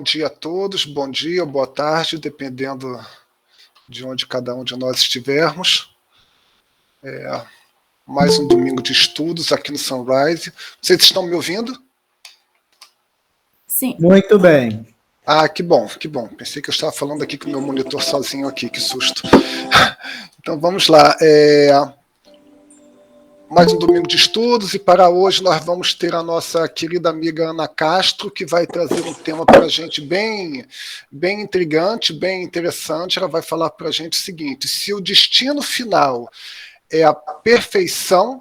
Bom dia a todos, bom dia, boa tarde, dependendo de onde cada um de nós estivermos. Mais um domingo de estudos aqui no Sunrise. Vocês estão me ouvindo? Sim. Muito bem. Ah, que bom, que bom. Pensei que eu estava falando aqui com o meu monitor sozinho aqui, que susto. Então vamos lá. Mais um domingo de estudos, e para hoje nós vamos ter a nossa querida amiga Ana Castro, que vai trazer um tema para a gente bem intrigante, bem interessante. Ela vai falar para a gente o seguinte: se o destino final é a perfeição,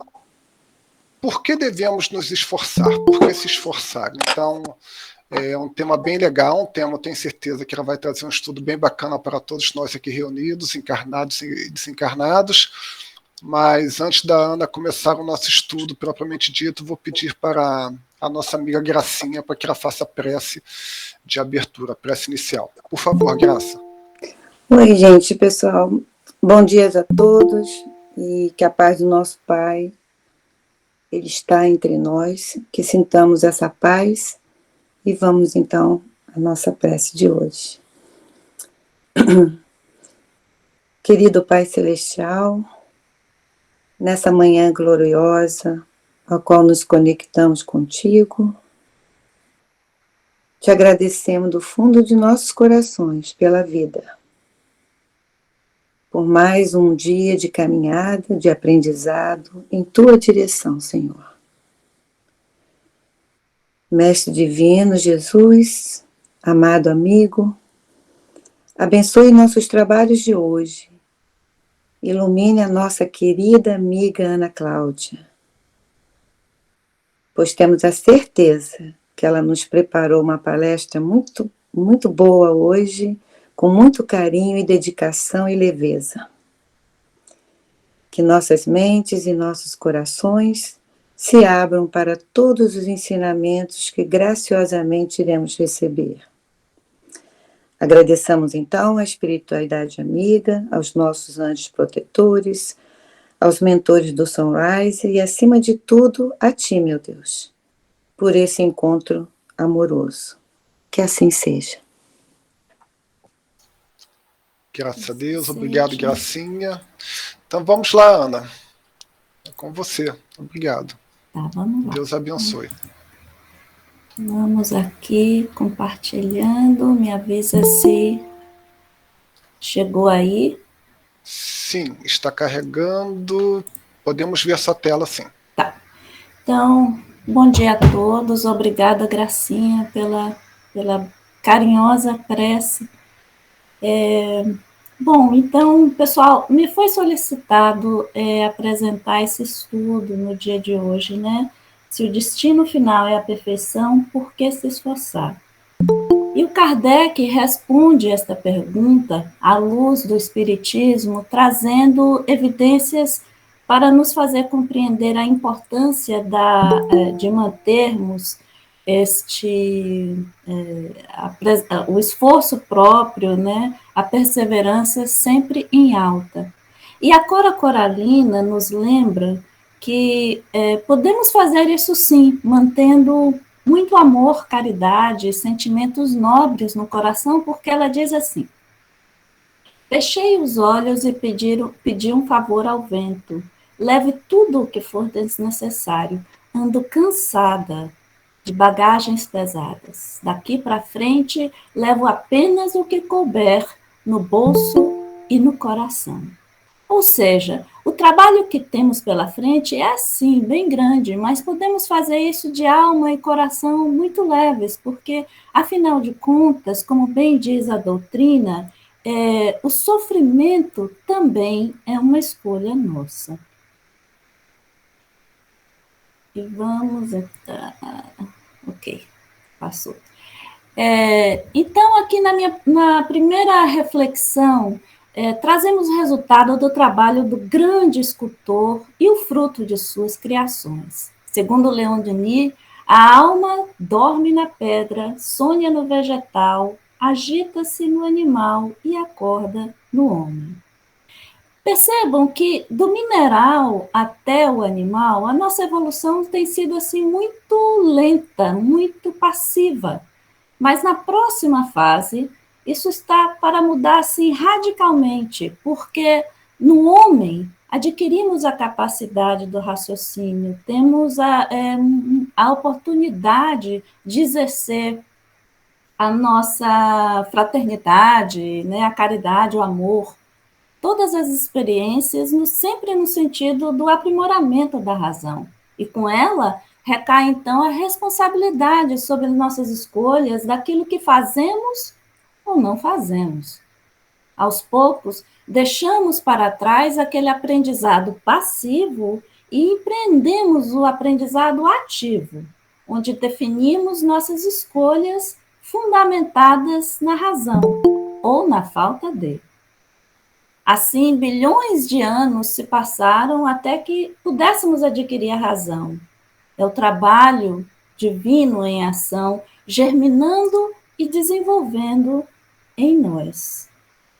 por que devemos nos esforçar? Por que se esforçar? Então, é um tema bem legal, um tema, eu tenho certeza que ela vai trazer um estudo bem bacana para todos nós aqui reunidos, encarnados e desencarnados. Mas antes da Ana começar o nosso estudo propriamente dito, vou pedir para a nossa amiga Gracinha para que ela faça a prece de abertura, a prece inicial. Por favor, Graça. Oi, gente, pessoal. Bom dia a todos e que a paz do nosso Pai, Ele está entre nós, que sintamos essa paz e vamos então à nossa prece de hoje. Querido Pai Celestial, nessa manhã gloriosa, a qual nos conectamos contigo, te agradecemos do fundo de nossos corações pela vida, por mais um dia de caminhada, de aprendizado em tua direção, Senhor. Mestre Divino Jesus, amado amigo, abençoe nossos trabalhos de hoje. Ilumine a nossa querida amiga Ana Cláudia, pois temos a certeza que ela nos preparou uma palestra muito, muito boa hoje, com muito carinho e dedicação e leveza. Que nossas mentes e nossos corações se abram para todos os ensinamentos que graciosamente iremos receber. Agradeçamos então à espiritualidade amiga, aos nossos anjos protetores, aos mentores do Sunrise e, acima de tudo, a ti, meu Deus, por esse encontro amoroso. Que assim seja. Graças a Deus, obrigado, Gracinha. Então vamos lá, Ana. É com você. Obrigado. Tá, vamos lá. Deus abençoe. Vamos aqui compartilhando. Me avisa se chegou aí. Sim, está carregando. Podemos ver essa tela, sim. Tá. Então, bom dia a todos. Obrigada, Gracinha, pela carinhosa prece. Bom, então, pessoal, me foi solicitado apresentar esse estudo no dia de hoje, né? Se o destino final é a perfeição, por que se esforçar? E o Kardec responde esta pergunta à luz do Espiritismo, trazendo evidências para nos fazer compreender a importância de mantermos o esforço próprio, né, a perseverança sempre em alta. E a Cora Coralina nos lembra que podemos fazer isso sim, mantendo muito amor, caridade, sentimentos nobres no coração, porque ela diz assim: fechei os olhos e pedi um favor ao vento, leve tudo o que for desnecessário, ando cansada de bagagens pesadas. Daqui para frente, levo apenas o que couber no bolso e no coração. Ou seja, o trabalho que temos pela frente é assim, bem grande, mas podemos fazer isso de alma e coração muito leves, porque, afinal de contas, como bem diz a doutrina, o sofrimento também é uma escolha nossa. E vamos... Ok, passou. Então, aqui na primeira reflexão, trazemos o resultado do trabalho do grande escultor e o fruto de suas criações. Segundo Leon Denis, a alma dorme na pedra, sonha no vegetal, agita-se no animal e acorda no homem. Percebam que do mineral até o animal, a nossa evolução tem sido assim muito lenta, muito passiva. Mas na próxima fase, isso está para mudar assim radicalmente, porque no homem adquirimos a capacidade do raciocínio, temos a oportunidade de exercer a nossa fraternidade, né, a caridade, o amor, todas as experiências sempre no sentido do aprimoramento da razão. E com ela recai, então, a responsabilidade sobre nossas escolhas daquilo que fazemos ou não fazemos. Aos poucos, deixamos para trás aquele aprendizado passivo e empreendemos o aprendizado ativo, onde definimos nossas escolhas fundamentadas na razão ou na falta de. Assim, bilhões de anos se passaram até que pudéssemos adquirir a razão. É o trabalho divino em ação, germinando e desenvolvendo em nós.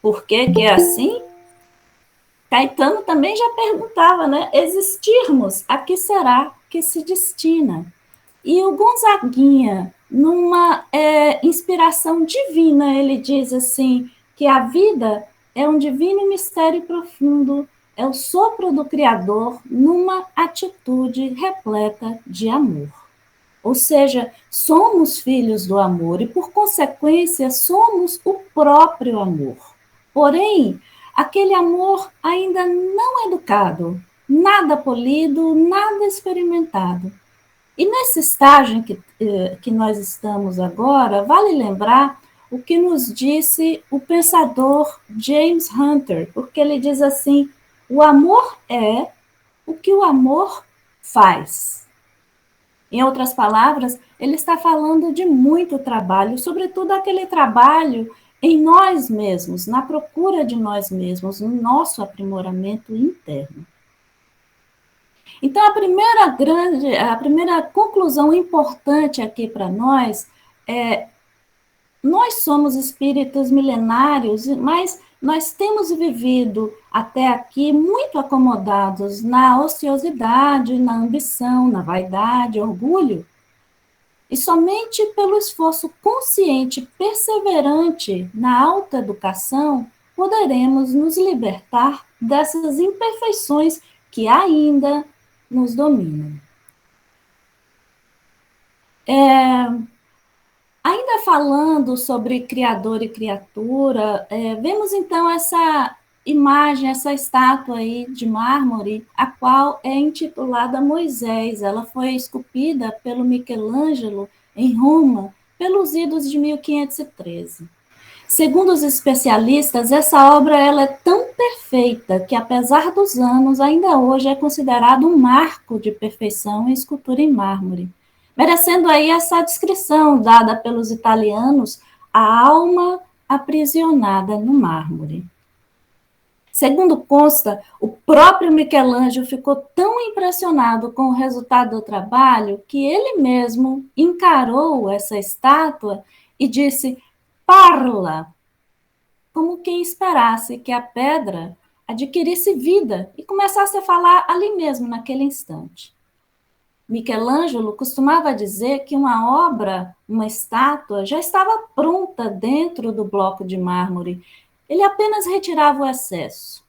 Por que que é assim? Caetano também já perguntava, né? Existirmos, a que será que se destina? E o Gonzaguinha, numa inspiração divina, ele diz assim, que a vida é um divino mistério profundo, é o sopro do Criador numa atitude repleta de amor. Ou seja, somos filhos do amor e, por consequência, somos o próprio amor. Porém, aquele amor ainda não educado, nada polido, nada experimentado. E nesse estágio que nós estamos agora, vale lembrar o que nos disse o pensador James Hunter, porque ele diz assim, o amor é o que o amor faz. Em outras palavras, ele está falando de muito trabalho, sobretudo aquele trabalho em nós mesmos, na procura de nós mesmos, no nosso aprimoramento interno. Então, a primeira conclusão importante aqui para nós é: nós somos espíritos milenários, mas nós temos vivido até aqui muito acomodados na ociosidade, na ambição, na vaidade, orgulho. E somente pelo esforço consciente, perseverante na alta educação, poderemos nos libertar dessas imperfeições que ainda nos dominam. Ainda falando sobre Criador e criatura, vemos então essa imagem, essa estátua aí de mármore, a qual é intitulada Moisés. Ela foi esculpida pelo Michelangelo em Roma, pelos idos de 1513. Segundo os especialistas, essa obra ela é tão perfeita que, apesar dos anos, ainda hoje é considerado um marco de perfeição em escultura em mármore, merecendo aí essa descrição dada pelos italianos, a alma aprisionada no mármore. Segundo consta, o próprio Michelangelo ficou tão impressionado com o resultado do trabalho que ele mesmo encarou essa estátua e disse: parla, como quem esperasse que a pedra adquirisse vida e começasse a falar ali mesmo, naquele instante. Michelangelo costumava dizer que uma obra, uma estátua, já estava pronta dentro do bloco de mármore. Ele apenas retirava o excesso.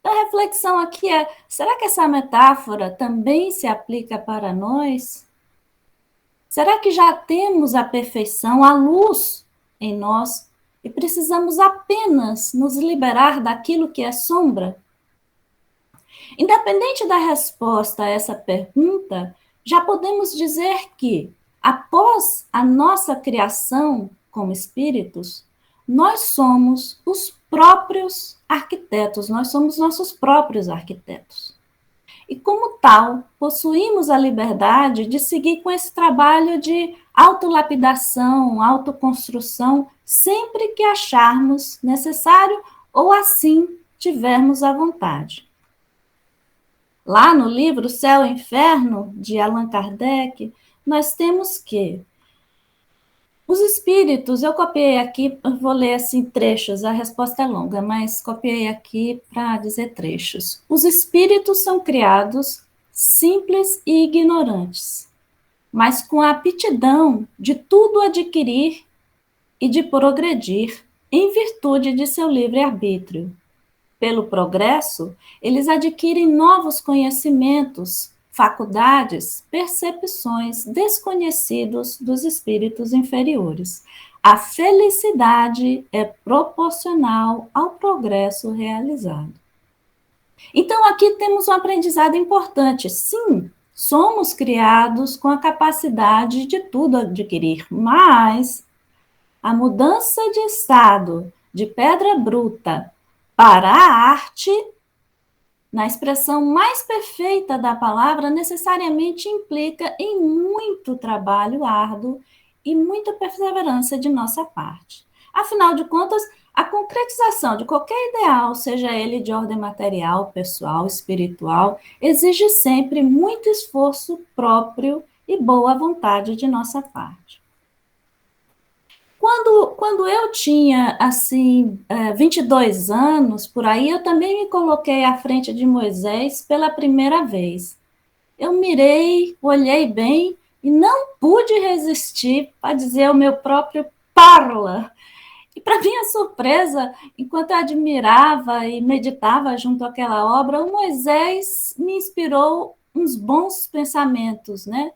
A reflexão aqui é: será que essa metáfora também se aplica para nós? Será que já temos a perfeição, a luz em nós e precisamos apenas nos liberar daquilo que é sombra? Independente da resposta a essa pergunta, já podemos dizer que, após a nossa criação como espíritos, nós somos os próprios arquitetos, nós somos nossos próprios arquitetos. E, como tal, possuímos a liberdade de seguir com esse trabalho de autolapidação, autoconstrução, sempre que acharmos necessário ou assim tivermos a vontade. Lá no livro Céu e Inferno, de Allan Kardec, nós temos que os espíritos, eu copiei aqui, vou ler assim trechos, a resposta é longa, mas copiei aqui para dizer trechos. Os espíritos são criados simples e ignorantes. mas com a aptidão de tudo adquirir e de progredir em virtude de seu livre-arbítrio. Pelo progresso, eles adquirem novos conhecimentos, faculdades, percepções desconhecidos dos espíritos inferiores. A felicidade é proporcional ao progresso realizado. Então, aqui temos um aprendizado importante. Sim, somos criados com a capacidade de tudo adquirir, mas a mudança de estado de pedra bruta para a arte, na expressão mais perfeita da palavra, necessariamente implica em muito trabalho árduo e muita perseverança de nossa parte. Afinal de contas, a concretização de qualquer ideal, seja ele de ordem material, pessoal, espiritual, exige sempre muito esforço próprio e boa vontade de nossa parte. Quando eu tinha, assim, 22 anos, por aí, eu também me coloquei à frente de Moisés pela primeira vez. Eu mirei, olhei bem e não pude resistir para dizer o meu próprio parla. E, para minha surpresa, enquanto eu admirava e meditava junto àquela obra, o Moisés me inspirou uns bons pensamentos, né?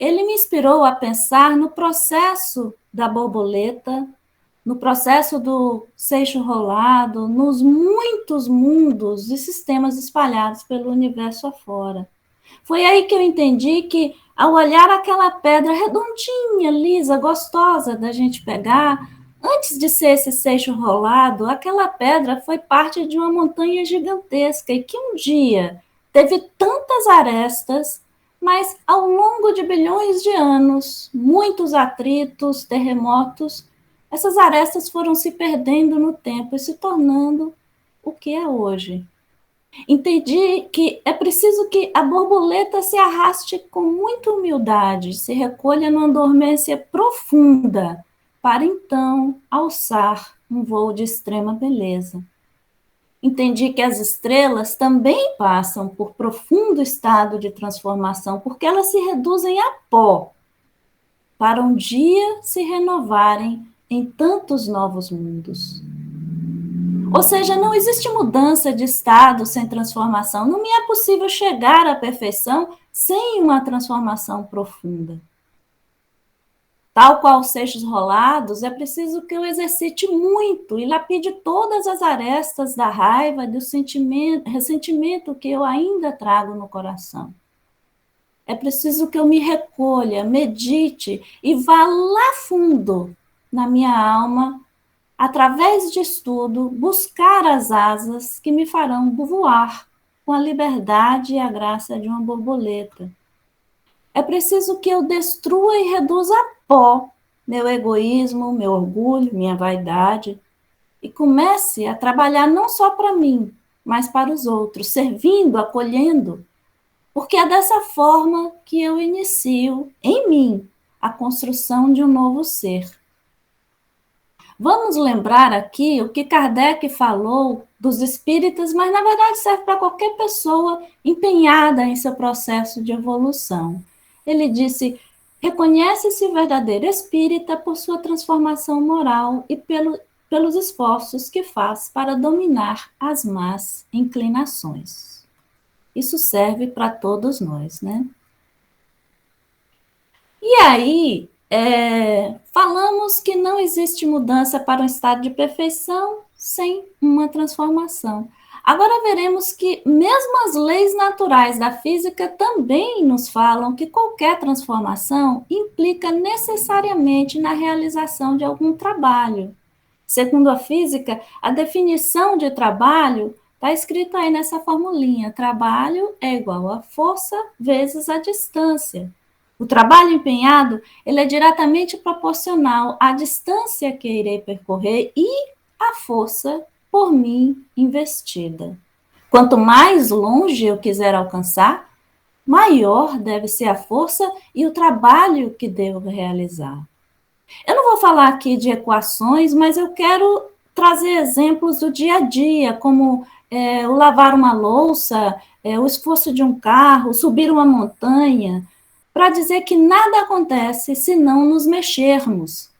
Ele me inspirou a pensar no processo da borboleta, no processo do seixo rolado, nos muitos mundos e sistemas espalhados pelo universo afora. Foi aí que eu entendi que, ao olhar aquela pedra redondinha, lisa, gostosa da gente pegar, antes de ser esse seixo rolado, aquela pedra foi parte de uma montanha gigantesca e que um dia teve tantas arestas, mas ao longo de bilhões de anos, muitos atritos, terremotos, essas arestas foram se perdendo no tempo e se tornando o que é hoje. Entendi que é preciso que a borboleta se arraste com muita humildade, se recolha numa dormência profunda, para então alçar um voo de extrema beleza. Entendi que as estrelas também passam por profundo estado de transformação, porque elas se reduzem a pó, para um dia se renovarem em tantos novos mundos. Ou seja, não existe mudança de estado sem transformação. Não me é possível chegar à perfeição sem uma transformação profunda. Tal qual os seixos rolados, é preciso que eu exercite muito e lapide todas as arestas da raiva, do ressentimento que eu ainda trago no coração. É preciso que eu me recolha, medite e vá lá fundo na minha alma, através de estudo, buscar as asas que me farão voar com a liberdade e a graça de uma borboleta. É preciso que eu destrua e reduza a pó meu egoísmo, meu orgulho, minha vaidade, e comece a trabalhar não só para mim, mas para os outros, servindo, acolhendo, porque é dessa forma que eu inicio em mim a construção de um novo ser. Vamos lembrar aqui o que Kardec falou dos espíritas, mas na verdade serve para qualquer pessoa empenhada em seu processo de evolução. Ele disse: reconhece-se verdadeiro espírita por sua transformação moral e pelos esforços que faz para dominar as más inclinações. Isso serve para todos nós, né? E aí, falamos que não existe mudança para um estado de perfeição sem uma transformação. Agora veremos que mesmo as leis naturais da física também nos falam que qualquer transformação implica necessariamente na realização de algum trabalho. Segundo a física, a definição de trabalho está escrita aí nessa formulinha: trabalho é igual a força vezes a distância. O trabalho empenhado, ele é diretamente proporcional à distância que irei percorrer e à força por mim investida. Quanto mais longe eu quiser alcançar, maior deve ser a força e o trabalho que devo realizar. Eu não vou falar aqui de equações, mas eu quero trazer exemplos do dia a dia, como o lavar uma louça, o esforço de um carro, subir uma montanha, para dizer que nada acontece se não nos mexermos.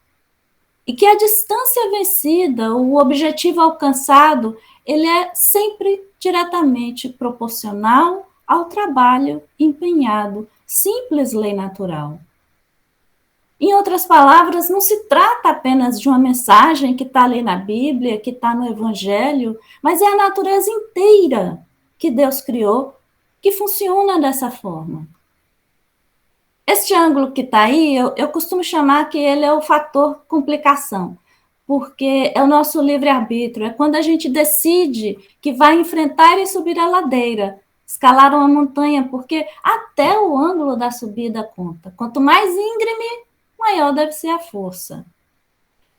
E que a distância vencida, o objetivo alcançado, ele é sempre diretamente proporcional ao trabalho empenhado. Simples lei natural. Em outras palavras, não se trata apenas de uma mensagem que está ali na Bíblia, que está no Evangelho, mas é a natureza inteira que Deus criou, que funciona dessa forma. Este ângulo que está aí, eu costumo chamar que ele é o fator complicação, porque é o nosso livre-arbítrio, é quando a gente decide que vai enfrentar e subir a ladeira, escalar uma montanha, porque até o ângulo da subida conta. Quanto mais íngreme, maior deve ser a força.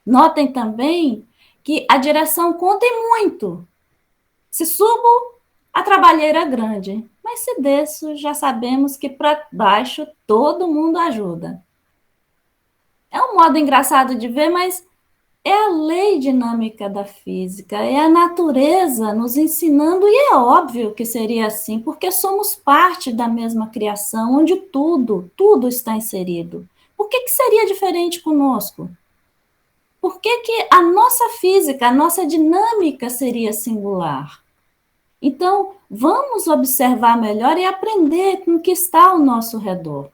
Notem também que a direção conta e muito. Se subo, a trabalheira é grande, mas se desço, já sabemos que para baixo todo mundo ajuda. É um modo engraçado de ver, mas é a lei dinâmica da física, é a natureza nos ensinando, e é óbvio que seria assim, porque somos parte da mesma criação, onde tudo está inserido. Por que seria diferente conosco? Por que a nossa física, a nossa dinâmica seria singular? Então, vamos observar melhor e aprender com o que está ao nosso redor.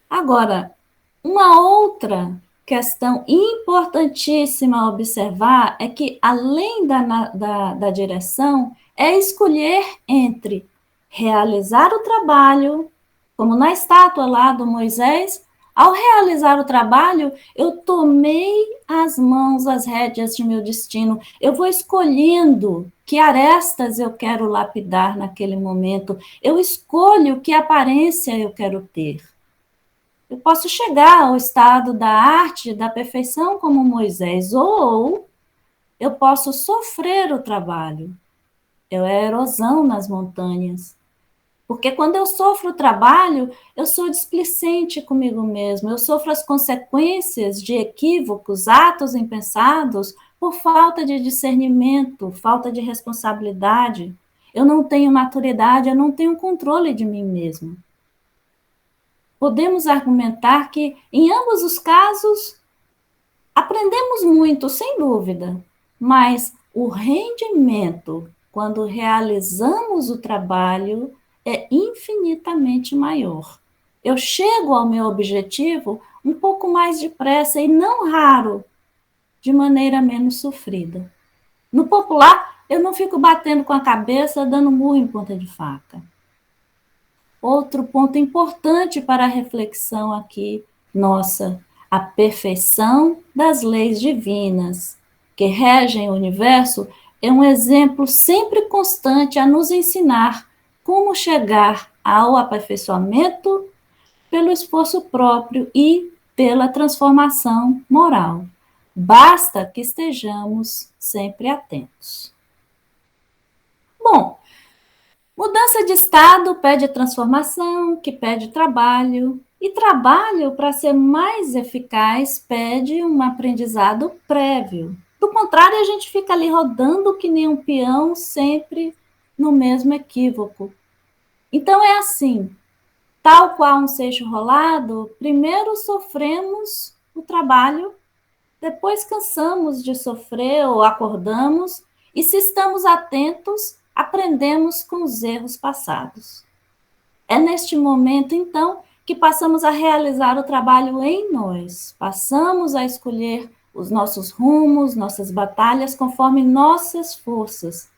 Agora, uma outra questão importantíssima a observar é que, além da direção, é escolher entre realizar o trabalho, como na estátua lá do Moisés. Ao realizar o trabalho, eu tomei as mãos, as rédeas de meu destino. Eu vou escolhendo que arestas eu quero lapidar naquele momento. Eu escolho que aparência eu quero ter. Eu posso chegar ao estado da arte, da perfeição como Moisés, ou eu posso sofrer o trabalho. É a erosão nas montanhas. Porque quando eu sofro o trabalho, eu sou displicente comigo mesmo, eu sofro as consequências de equívocos, atos impensados, por falta de discernimento, falta de responsabilidade. Eu não tenho maturidade, eu não tenho controle de mim mesmo. Podemos argumentar que, em ambos os casos, aprendemos muito, sem dúvida, mas o rendimento, quando realizamos o trabalho, é infinitamente maior. Eu chego ao meu objetivo um pouco mais depressa e, não raro, de maneira menos sofrida. No popular, eu não fico batendo com a cabeça, dando murro em ponta de faca. Outro ponto importante para a reflexão aqui, nossa, a perfeição das leis divinas que regem o universo é um exemplo sempre constante a nos ensinar como chegar ao aperfeiçoamento pelo esforço próprio e pela transformação moral. Basta que estejamos sempre atentos. Bom, mudança de estado pede transformação, que pede trabalho, e trabalho, para ser mais eficaz, pede um aprendizado prévio. Do contrário, a gente fica ali rodando que nem um peão, sempre no mesmo equívoco. Então é assim, tal qual um seixo rolado, primeiro sofremos o trabalho, depois cansamos de sofrer ou acordamos, e se estamos atentos, aprendemos com os erros passados. É neste momento, então, que passamos a realizar o trabalho em nós, passamos a escolher os nossos rumos, nossas batalhas, conforme nossas forças,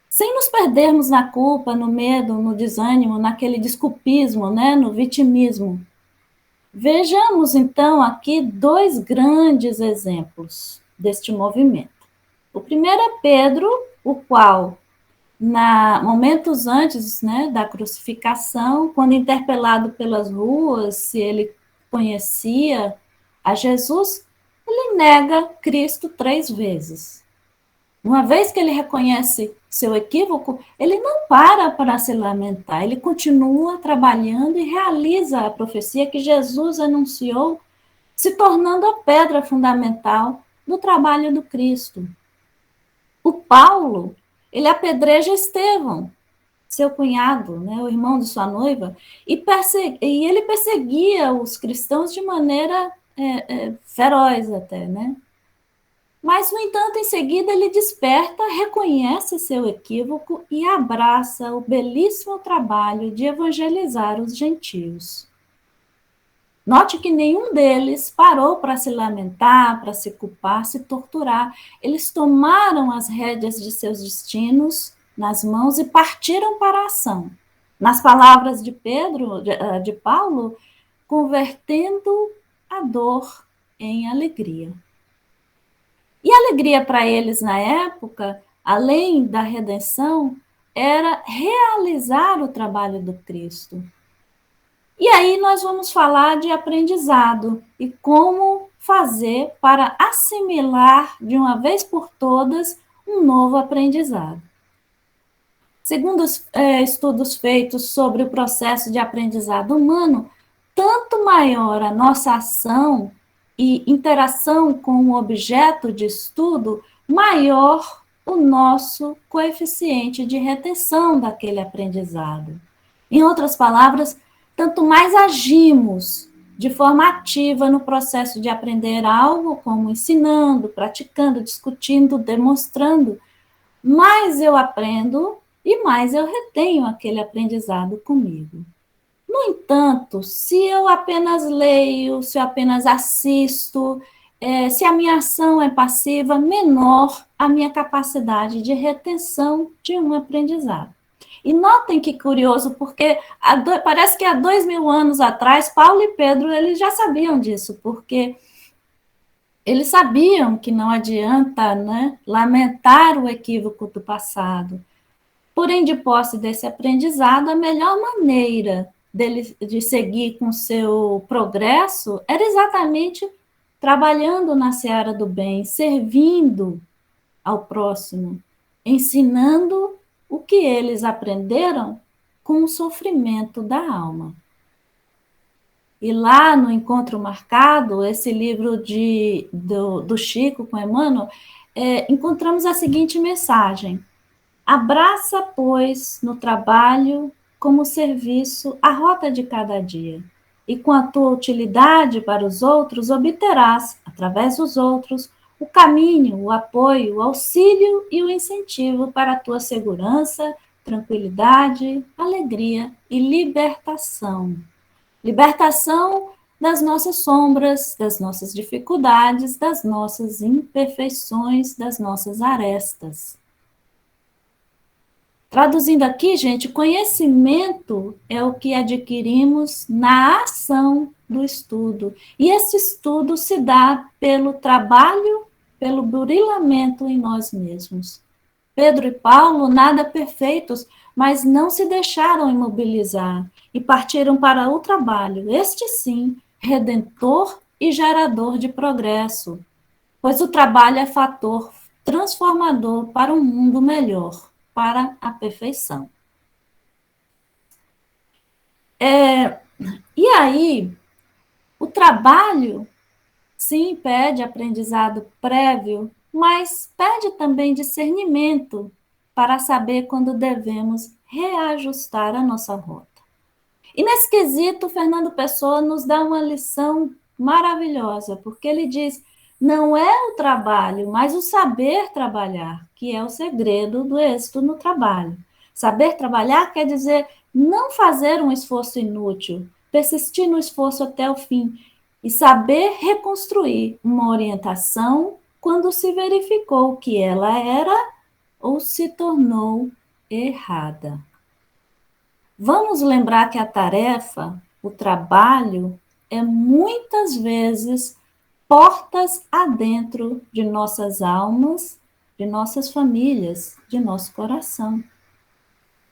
sem nos perdermos na culpa, no medo, no desânimo, naquele desculpismo, no vitimismo. Vejamos, então, aqui 2 grandes exemplos deste movimento. O primeiro é Pedro, o qual, momentos antes da crucificação, quando interpelado pelas ruas, se ele conhecia a Jesus, ele nega Cristo 3 vezes. Uma vez que ele reconhece seu equívoco, ele não para se lamentar, ele continua trabalhando e realiza a profecia que Jesus anunciou, se tornando a pedra fundamental do trabalho do Cristo. O Paulo, ele apedreja Estevão, seu cunhado, né, o irmão de sua noiva, e ele perseguia os cristãos de maneira feroz até, né? Mas, no entanto, em seguida ele desperta, reconhece seu equívoco e abraça o belíssimo trabalho de evangelizar os gentios. Note que nenhum deles parou para se lamentar, para se culpar, se torturar. Eles tomaram as rédeas de seus destinos nas mãos e partiram para a ação. Nas palavras de Pedro, de Paulo, convertendo a dor em alegria. E a alegria para eles na época, além da redenção, era realizar o trabalho do Cristo. E aí nós vamos falar de aprendizado e como fazer para assimilar de uma vez por todas um novo aprendizado. Segundo os estudos feitos sobre o processo de aprendizado humano, tanto maior a nossa ação e interação com o objeto de estudo, maior o nosso coeficiente de retenção daquele aprendizado. Em outras palavras, tanto mais agimos de forma ativa no processo de aprender algo, como ensinando, praticando, discutindo, demonstrando, mais eu aprendo e mais eu retenho aquele aprendizado comigo. No entanto, se eu apenas leio, se eu apenas assisto, se a minha ação é passiva, menor a minha capacidade de retenção de um aprendizado. E notem que curioso, porque parece que há 2000 anos atrás, Paulo e Pedro eles já sabiam disso, porque eles sabiam que não adianta, né, lamentar o equívoco do passado. Porém, de posse desse aprendizado, a melhor maneira de seguir com seu progresso era exatamente trabalhando na seara do bem, servindo ao próximo, ensinando o que eles aprenderam com o sofrimento da alma. E lá no Encontro Marcado, esse livro do Chico com Emmanuel, encontramos a seguinte mensagem: abraça, pois, no trabalho como serviço a rota de cada dia, e com a tua utilidade para os outros obterás, através dos outros, o caminho, o apoio, o auxílio e o incentivo para a tua segurança, tranquilidade, alegria e libertação. Libertação das nossas sombras, das nossas dificuldades, das nossas imperfeições, das nossas arestas. Traduzindo aqui, gente, conhecimento é o que adquirimos na ação do estudo. E esse estudo se dá pelo trabalho, pelo burilamento em nós mesmos. Pedro e Paulo, nada perfeitos, mas não se deixaram imobilizar e partiram para o trabalho, este sim, redentor e gerador de progresso, pois o trabalho é fator transformador para um mundo melhor, para a perfeição. E aí, o trabalho, sim, pede aprendizado prévio, mas pede também discernimento para saber quando devemos reajustar a nossa rota. E nesse quesito, Fernando Pessoa nos dá uma lição maravilhosa, porque ele diz: não é o trabalho, mas o saber trabalhar, que é o segredo do êxito no trabalho. Saber trabalhar quer dizer não fazer um esforço inútil, persistir no esforço até o fim e saber reconstruir uma orientação quando se verificou que ela era ou se tornou errada. Vamos lembrar que a tarefa, o trabalho, é muitas vezes portas adentro de nossas almas, de nossas famílias, de nosso coração.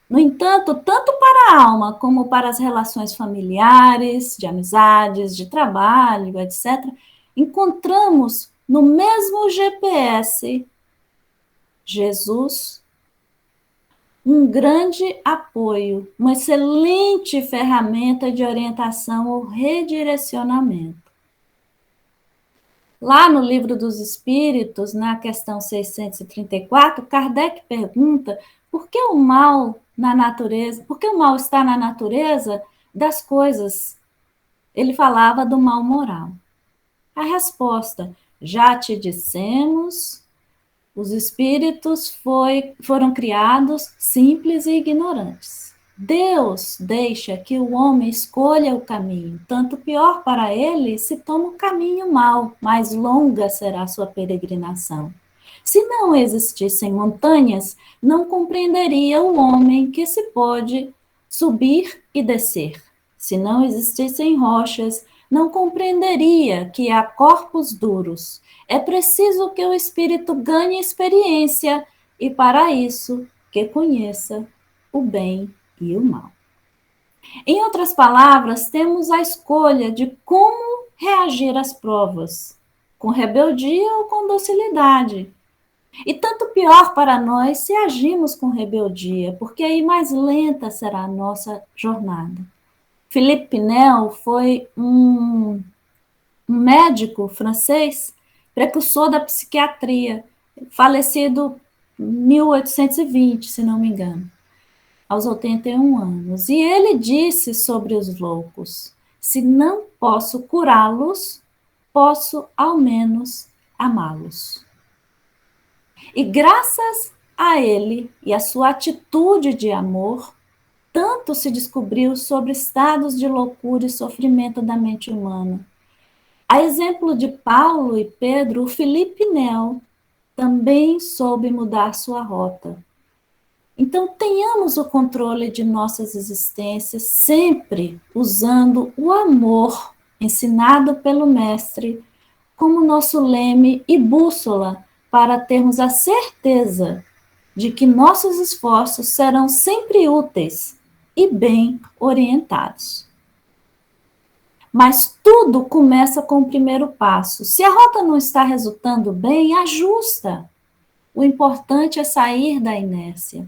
No entanto, tanto para a alma como para as relações familiares, de amizades, de trabalho, etc., encontramos no mesmo GPS Jesus, um grande apoio, uma excelente ferramenta de orientação ou redirecionamento. Lá no Livro dos Espíritos, na questão 634, Kardec pergunta por que o mal na natureza, porque o mal está na natureza das coisas. Ele falava do mal moral. A resposta: já te dissemos, os espíritos foram criados simples e ignorantes. Deus deixa que o homem escolha o caminho, tanto pior para ele se toma o caminho mau, mais longa será a sua peregrinação. Se não existissem montanhas, não compreenderia o homem que se pode subir e descer. Se não existissem rochas, não compreenderia que há corpos duros. É preciso que o espírito ganhe experiência e, para isso, que conheça o bem e o mal. Em outras palavras, temos a escolha de como reagir às provas, com rebeldia ou com docilidade. E tanto pior para nós se agimos com rebeldia, porque aí mais lenta será a nossa jornada. Philippe Pinel foi um médico francês, precursor da psiquiatria, falecido em 1820, se não me engano, aos 81 anos. E ele disse sobre os loucos: se não posso curá-los, posso ao menos amá-los. E graças a ele e a sua atitude de amor, tanto se descobriu sobre estados de loucura e sofrimento da mente humana. A exemplo de Paulo e Pedro, o Philippe Pinel também soube mudar sua rota. Então, tenhamos o controle de nossas existências, sempre usando o amor ensinado pelo Mestre como nosso leme e bússola para termos a certeza de que nossos esforços serão sempre úteis e bem orientados. Mas tudo começa com o primeiro passo. Se a rota não está resultando bem, ajusta. O importante é sair da inércia.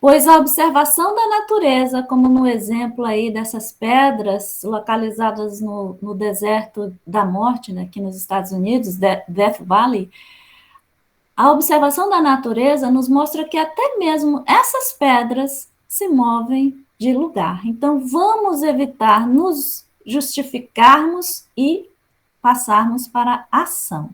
Pois a observação da natureza, como no exemplo aí dessas pedras localizadas no deserto da morte, né, aqui nos Estados Unidos, Death Valley, a observação da natureza nos mostra que até mesmo essas pedras se movem de lugar. Então, vamos evitar nos justificarmos e passarmos para a ação.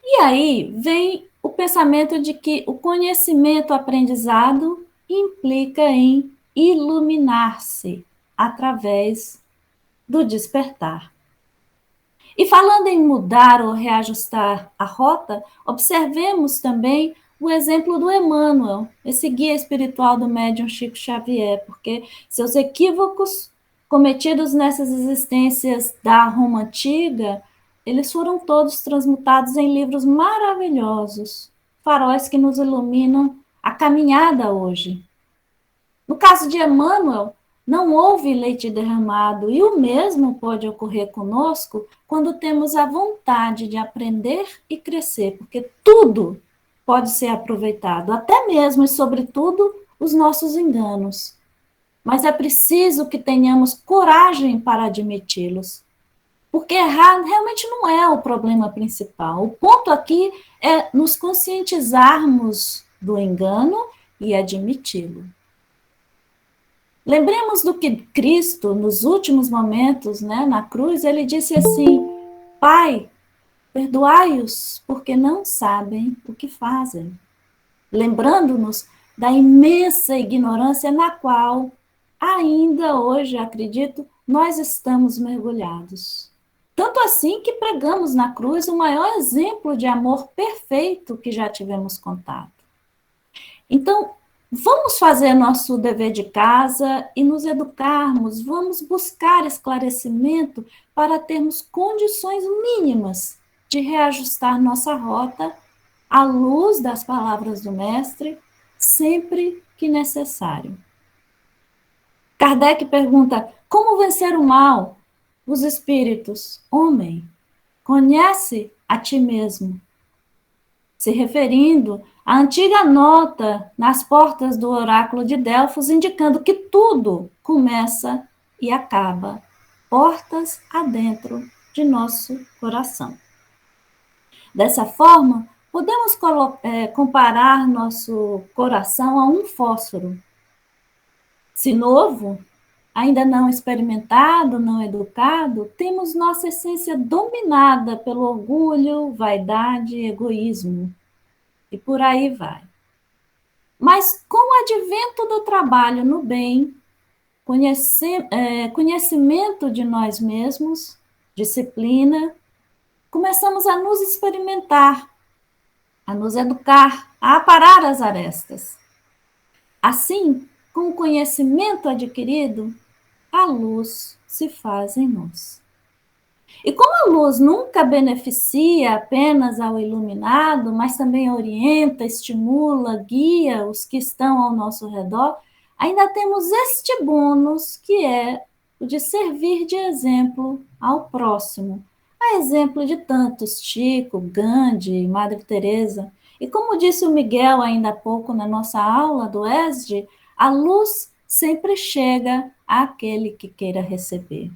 E aí vem o pensamento de que o conhecimento aprendizado implica em iluminar-se através do despertar. E falando em mudar ou reajustar a rota, observemos também o exemplo do Emmanuel, esse guia espiritual do médium Chico Xavier, porque seus equívocos cometidos nessas existências da Roma antiga, eles foram todos transmutados em livros maravilhosos, faróis que nos iluminam a caminhada hoje. No caso de Emmanuel, não houve leite derramado, e o mesmo pode ocorrer conosco quando temos a vontade de aprender e crescer, porque tudo pode ser aproveitado, até mesmo e sobretudo os nossos enganos. Mas é preciso que tenhamos coragem para admiti-los, porque errar realmente não é o problema principal. O ponto aqui é nos conscientizarmos do engano e admiti-lo. Lembremos do que Cristo, nos últimos momentos, né, na cruz, ele disse assim: Pai, perdoai-os, porque não sabem o que fazem. Lembrando-nos da imensa ignorância na qual, ainda hoje, acredito, nós estamos mergulhados. Tanto assim que pregamos na cruz o maior exemplo de amor perfeito que já tivemos contato. Então, vamos fazer nosso dever de casa e nos educarmos, vamos buscar esclarecimento para termos condições mínimas de reajustar nossa rota à luz das palavras do Mestre, sempre que necessário. Kardec pergunta: como vencer o mal? Os espíritos: homem, conhece a ti mesmo. Se referindo à antiga nota nas portas do oráculo de Delfos, indicando que tudo começa e acaba portas adentro de nosso coração. Dessa forma, Podemos comparar nosso coração a um fósforo. Se novo, ainda não experimentado, não educado, temos nossa essência dominada pelo orgulho, vaidade, egoísmo. E por aí vai. Mas com o advento do trabalho no bem, conhecimento de nós mesmos, disciplina, começamos a nos experimentar, a nos educar, a aparar as arestas. Assim, com o conhecimento adquirido, a luz se faz em nós. E como a luz nunca beneficia apenas ao iluminado, mas também orienta, estimula, guia os que estão ao nosso redor, ainda temos este bônus que é o de servir de exemplo ao próximo. A exemplo de tantos, Chico, Gandhi, Madre Teresa. E como disse o Miguel ainda há pouco na nossa aula do ESD, a luz sempre chega àquele que queira receber.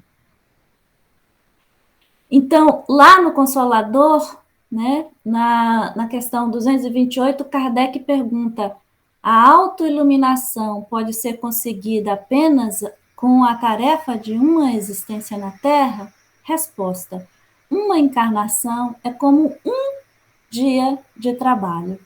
Então, lá no Consolador, né, na questão 228, Kardec pergunta: a autoiluminação pode ser conseguida apenas com a tarefa de uma existência na Terra? Resposta: uma encarnação é como um dia de trabalho.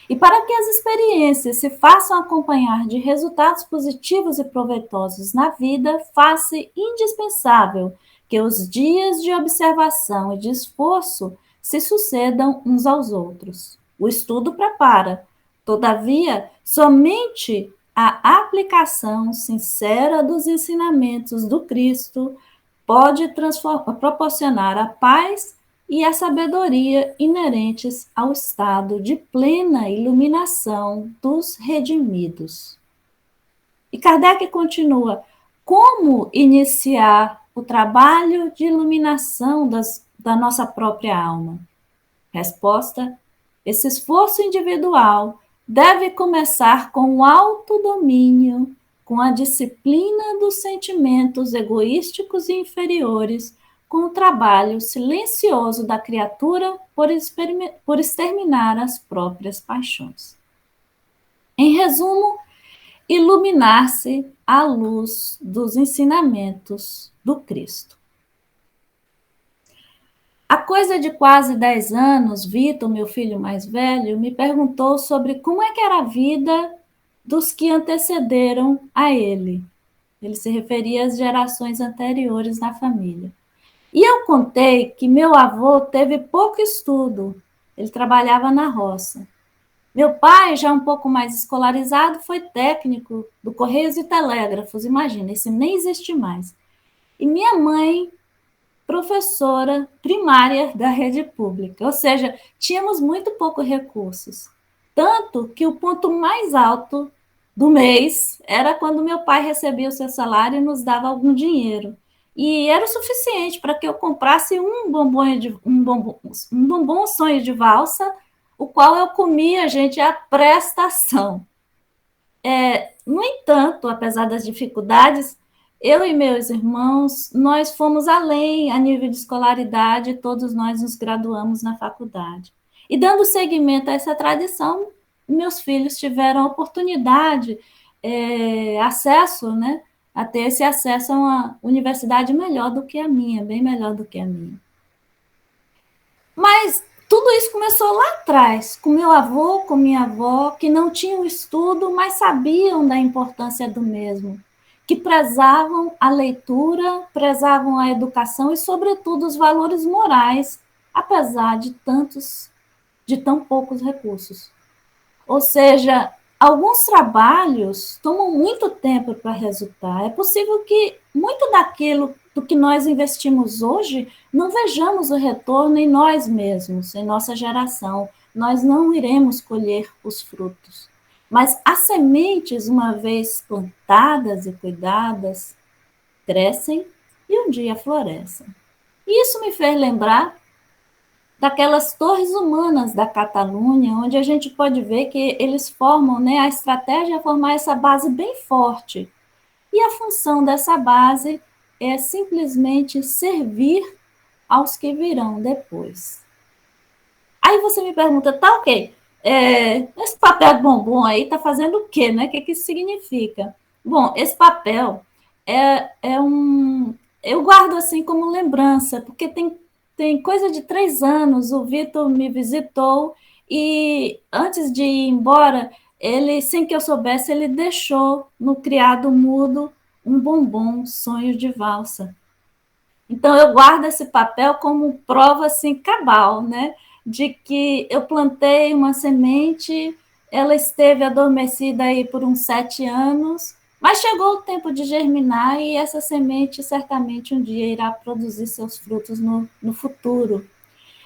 E para que as experiências se façam acompanhar de resultados positivos e proveitosos na vida, faz-se indispensável que os dias de observação e de esforço se sucedam uns aos outros. O estudo prepara, todavia, somente a aplicação sincera dos ensinamentos do Cristo pode proporcionar a paz e a sabedoria inerentes ao estado de plena iluminação dos redimidos. E Kardec continua: como iniciar o trabalho de iluminação da nossa própria alma? Resposta: esse esforço individual deve começar com o autodomínio, com a disciplina dos sentimentos egoísticos e inferiores, com o trabalho silencioso da criatura por exterminar as próprias paixões. Em resumo, iluminar-se à luz dos ensinamentos do Cristo. Há coisa de quase 10 anos, Vitor, meu filho mais velho, me perguntou sobre como é que era a vida dos que antecederam a ele. Ele se referia às gerações anteriores na família. E eu contei que meu avô teve pouco estudo, ele trabalhava na roça. Meu pai, já um pouco mais escolarizado, foi técnico do Correios e Telégrafos, imagina, esse nem existe mais. E minha mãe, professora primária da rede pública, ou seja, tínhamos muito poucos recursos. Tanto que o ponto mais alto do mês era quando meu pai recebia o seu salário e nos dava algum dinheiro. E era o suficiente para que eu comprasse um bombom sonho de valsa, o qual eu comia, gente, à prestação. No entanto, apesar das dificuldades, eu e meus irmãos, nós fomos além a nível de escolaridade, todos nós nos graduamos na faculdade. E dando seguimento a essa tradição, meus filhos tiveram a oportunidade, acesso, né, a ter esse acesso a uma universidade melhor do que a minha, bem melhor do que a minha. Mas tudo isso começou lá atrás, com meu avô, com minha avó, que não tinham estudo, mas sabiam da importância do mesmo, que prezavam a leitura, prezavam a educação e, sobretudo, os valores morais, apesar de tão poucos recursos. Ou seja, alguns trabalhos tomam muito tempo para resultar. É possível que muito daquilo do que nós investimos hoje não vejamos o retorno em nós mesmos, em nossa geração. Nós não iremos colher os frutos. Mas as sementes, uma vez plantadas e cuidadas, crescem e um dia florescem. E isso me fez lembrar daquelas torres humanas da Catalunha, onde a gente pode ver que eles formam, né, a estratégia é formar essa base bem forte. E a função dessa base é simplesmente servir aos que virão depois. A Aí você me pergunta, tá ok, esse papel de bombom aí tá fazendo o quê, né? O que que isso significa? Bom, esse papel eu guardo assim como lembrança, porque tem coisa de 3 anos, o Vitor me visitou e antes de ir embora, ele, sem que eu soubesse, ele deixou no criado mudo um bombom, sonho de valsa. Então, eu guardo esse papel como prova, assim, cabal, né? De que eu plantei uma semente, ela esteve adormecida aí por uns 7 anos, mas chegou o tempo de germinar e essa semente certamente um dia irá produzir seus frutos no futuro.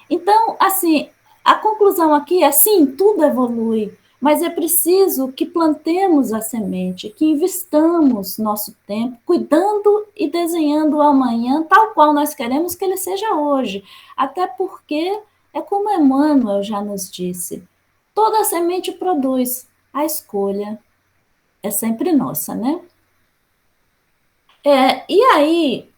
Então, assim, a conclusão aqui é, sim, tudo evolui, mas é preciso que plantemos a semente, que investamos nosso tempo cuidando e desenhando o amanhã tal qual nós queremos que ele seja hoje. Até porque, é como Emmanuel já nos disse, toda semente produz, a escolha é sempre nossa, né? E aí,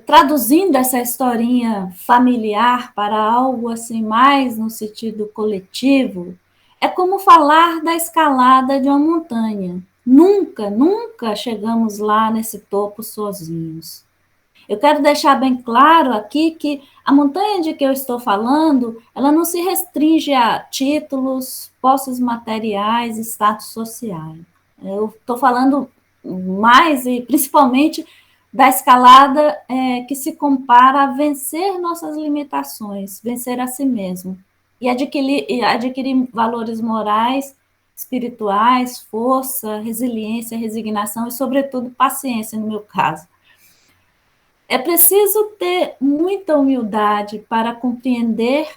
traduzindo essa historinha familiar para algo assim mais no sentido coletivo, é como falar da escalada de uma montanha. Nunca, nunca chegamos lá nesse topo sozinhos. Eu quero deixar bem claro aqui que a montanha de que eu estou falando, ela não se restringe a títulos, posses materiais, status social. Eu estou falando mais e principalmente da escalada que se compara a vencer nossas limitações, vencer a si mesmo e adquirir valores morais, espirituais, força, resiliência, resignação e, sobretudo, paciência, no meu caso. É preciso ter muita humildade para compreender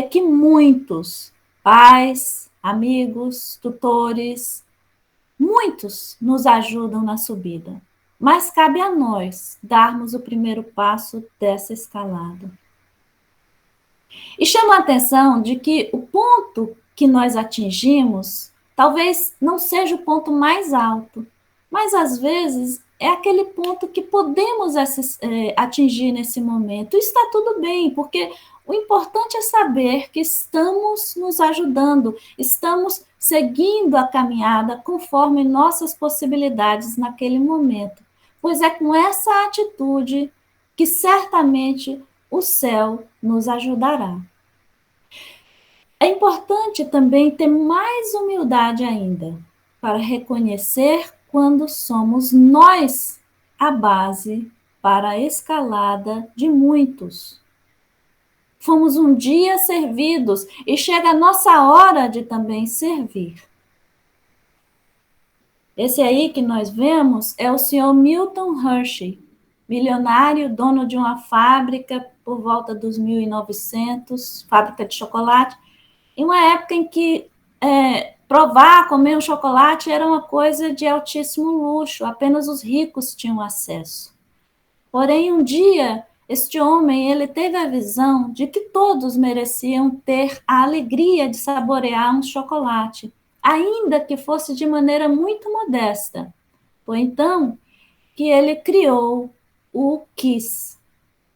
que muitos pais, amigos, tutores, muitos nos ajudam na subida, mas cabe a nós darmos o primeiro passo dessa escalada. E chamo a atenção de que o ponto que nós atingimos talvez não seja o ponto mais alto, mas às vezes é aquele ponto que podemos atingir nesse momento. E está tudo bem, porque o importante é saber que estamos nos ajudando, estamos seguindo a caminhada conforme nossas possibilidades naquele momento. Pois é com essa atitude que certamente o céu nos ajudará. É importante também ter mais humildade ainda, para reconhecer quando somos nós a base para a escalada de muitos. Fomos um dia servidos e chega a nossa hora de também servir. Esse aí que nós vemos é o senhor Milton Hershey, milionário, dono de uma fábrica por volta dos 1900, fábrica de chocolate, em uma época em que provar, comer um chocolate era uma coisa de altíssimo luxo, apenas os ricos tinham acesso. Porém, um dia, este homem ele teve a visão de que todos mereciam ter a alegria de saborear um chocolate, ainda que fosse de maneira muito modesta. Foi então que ele criou o Kiss.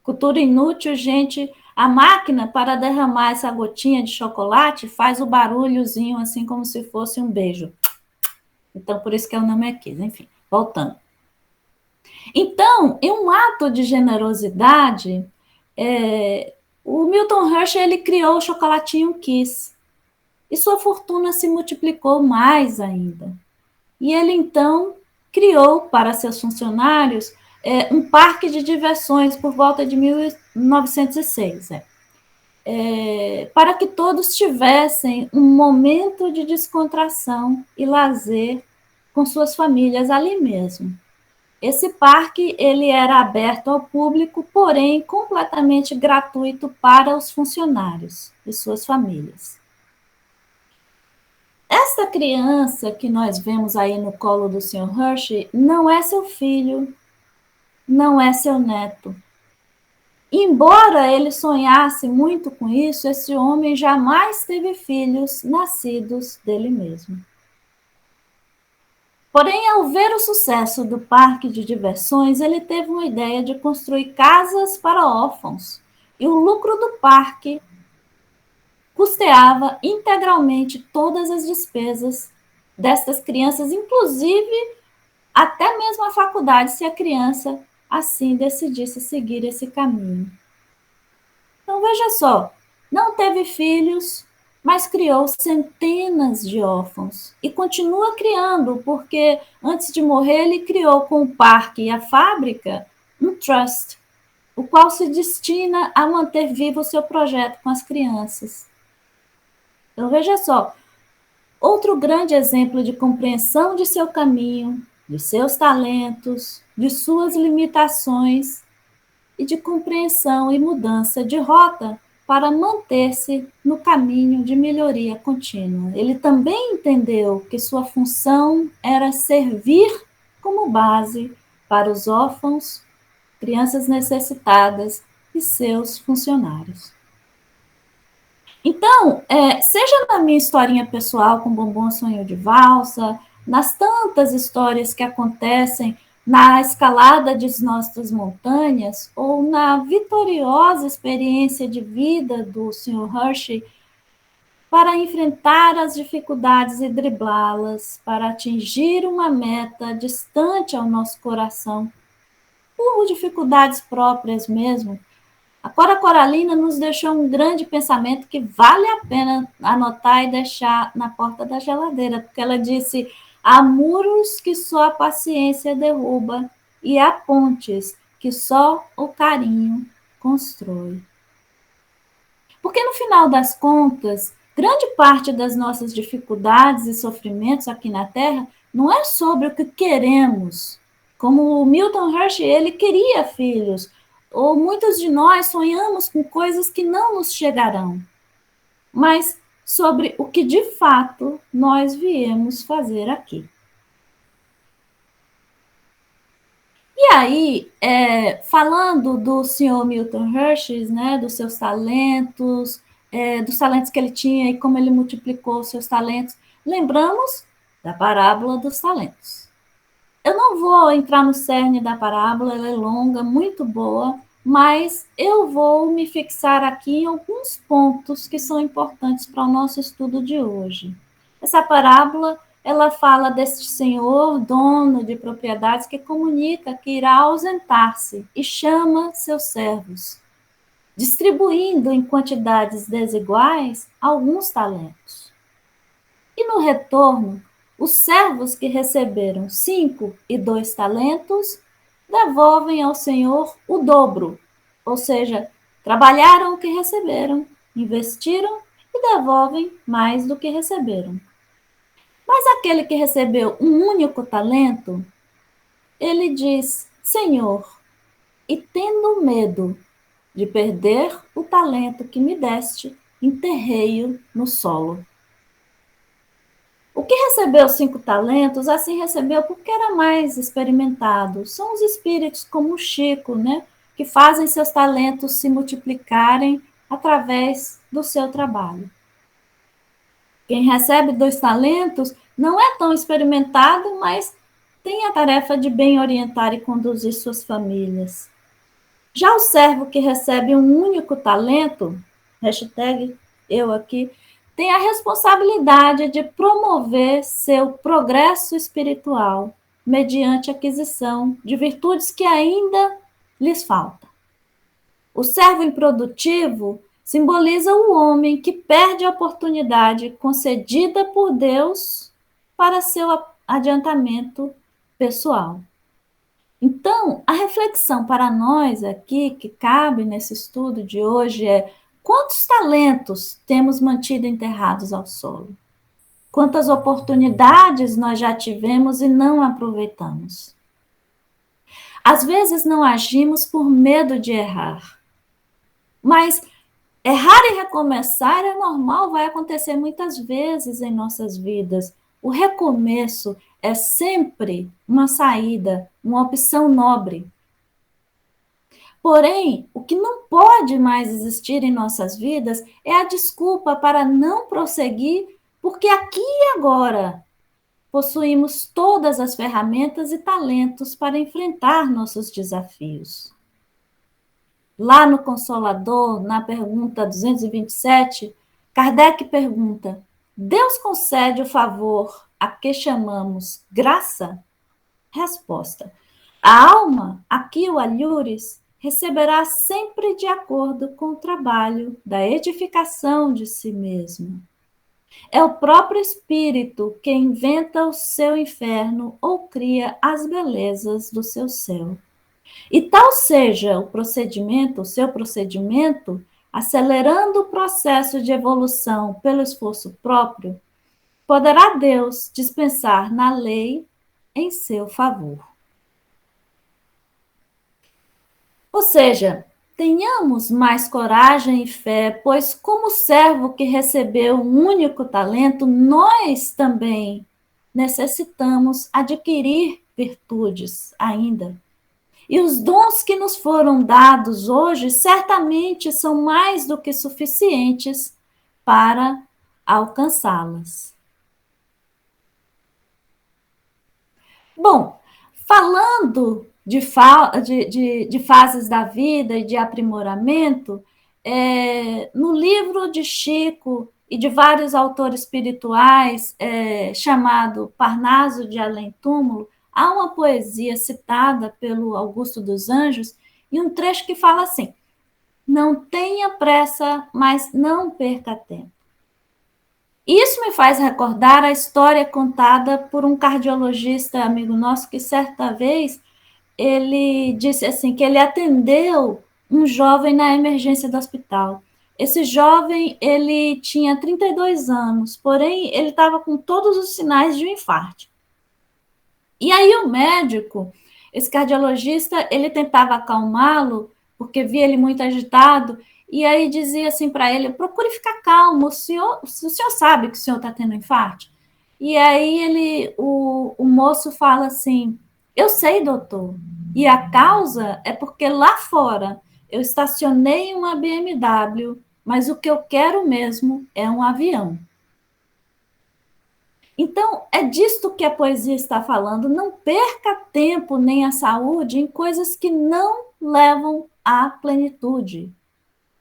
Cultura inútil, gente. A máquina para derramar essa gotinha de chocolate faz o barulhozinho assim como se fosse um beijo. Então, por isso que o nome é Kiss. Enfim, voltando. Então, em um ato de generosidade, o Milton Hershey ele criou o chocolatinho Kiss. E sua fortuna se multiplicou mais ainda. E ele, então, criou para seus funcionários um parque de diversões por volta de 1906, para que todos tivessem um momento de descontração e lazer com suas famílias ali mesmo. Esse parque ele era aberto ao público, porém completamente gratuito para os funcionários e suas famílias. Essa criança que nós vemos aí no colo do Sr. Hershey não é seu filho, não é seu neto. Embora ele sonhasse muito com isso, esse homem jamais teve filhos nascidos dele mesmo. Porém, ao ver o sucesso do parque de diversões, ele teve uma ideia de construir casas para órfãos. E o lucro do parque custeava integralmente todas as despesas destas crianças, inclusive até mesmo a faculdade, se a criança assim decidisse seguir esse caminho. Então, veja só, não teve filhos, mas criou centenas de órfãos e continua criando, porque antes de morrer ele criou com o parque e a fábrica um trust, o qual se destina a manter vivo o seu projeto com as crianças. Então, veja só, outro grande exemplo de compreensão de seu caminho, de seus talentos, de suas limitações e de compreensão e mudança de rota para manter-se no caminho de melhoria contínua. Ele também entendeu que sua função era servir como base para os órfãos, crianças necessitadas e seus funcionários. Então, seja na minha historinha pessoal com Bombom Sonho de Valsa, nas tantas histórias que acontecem na escalada de nossas montanhas, ou na vitoriosa experiência de vida do Sr. Hershey, para enfrentar as dificuldades e driblá-las, para atingir uma meta distante ao nosso coração, por dificuldades próprias mesmo, a Cora Coralina nos deixou um grande pensamento que vale a pena anotar e deixar na porta da geladeira, porque ela disse: há muros que só a paciência derruba e há pontes que só o carinho constrói. Porque no final das contas, grande parte das nossas dificuldades e sofrimentos aqui na Terra não é sobre o que queremos. Como o Milton Hershey, ele queria filhos, ou muitos de nós sonhamos com coisas que não nos chegarão, mas sobre o que de fato nós viemos fazer aqui. E aí, falando do senhor Milton Hershey, né, dos seus talentos, dos talentos que ele tinha e como ele multiplicou os seus talentos, lembramos da parábola dos talentos. Eu não vou entrar no cerne da parábola, ela é longa, muito boa, mas eu vou me fixar aqui em alguns pontos que são importantes para o nosso estudo de hoje. Essa parábola, ela fala deste senhor, dono de propriedades, que comunica que irá ausentar-se e chama seus servos, distribuindo em quantidades desiguais alguns talentos. E no retorno, os servos que receberam 5 e 2 talentos devolvem ao Senhor o dobro, ou seja, trabalharam o que receberam, investiram e devolvem mais do que receberam. Mas aquele que recebeu um único talento, ele diz: Senhor, e tendo medo de perder o talento que me deste, enterrei-o no solo. O que recebeu 5 talentos, assim recebeu porque era mais experimentado. São os espíritos como o Chico, né, que fazem seus talentos se multiplicarem através do seu trabalho. Quem recebe 2 talentos não é tão experimentado, mas tem a tarefa de bem orientar e conduzir suas famílias. Já o servo que recebe um único talento, hashtag eu aqui, tem a responsabilidade de promover seu progresso espiritual mediante a aquisição de virtudes que ainda lhes faltam. O servo improdutivo simboliza o homem que perde a oportunidade concedida por Deus para seu adiantamento pessoal. Então, a reflexão para nós aqui, que cabe nesse estudo de hoje, é: quantos talentos temos mantido enterrados ao solo? Quantas oportunidades nós já tivemos e não aproveitamos? Às vezes não agimos por medo de errar, mas errar e recomeçar é normal, vai acontecer muitas vezes em nossas vidas. O recomeço é sempre uma saída, uma opção nobre. Porém, o que não pode mais existir em nossas vidas é a desculpa para não prosseguir, porque aqui e agora possuímos todas as ferramentas e talentos para enfrentar nossos desafios. Lá no Consolador, na pergunta 227, Kardec pergunta: Deus concede o favor a que chamamos graça? Resposta: a alma, aqui o alhures, receberá sempre de acordo com o trabalho da edificação de si mesmo. É o próprio espírito que inventa o seu inferno ou cria as belezas do seu céu. E tal seja o seu procedimento, acelerando o processo de evolução pelo esforço próprio, poderá Deus dispensar na lei em seu favor. Ou seja, tenhamos mais coragem e fé, pois, como servo que recebeu um único talento, nós também necessitamos adquirir virtudes ainda. E os dons que nos foram dados hoje certamente são mais do que suficientes para alcançá-las. Bom, falando de fases da vida e de aprimoramento, no livro de Chico e de vários autores espirituais, chamado Parnaso de Além Túmulo, há uma poesia citada pelo Augusto dos Anjos, e um trecho que fala assim: não tenha pressa, mas não perca tempo. Isso me faz recordar a história contada por um cardiologista amigo nosso que certa vez ele disse assim que ele atendeu um jovem na emergência do hospital. Esse jovem, ele tinha 32 anos, porém ele estava com todos os sinais de um infarto. E aí o médico, esse cardiologista, ele tentava acalmá-lo, porque via ele muito agitado, e aí dizia assim para ele: procure ficar calmo, o senhor sabe que o senhor está tendo infarto? E aí o moço fala assim: eu sei, doutor, e a causa é porque lá fora eu estacionei uma BMW, mas o que eu quero mesmo é um avião. Então, é disto que a poesia está falando. Não perca tempo nem a saúde em coisas que não levam à plenitude,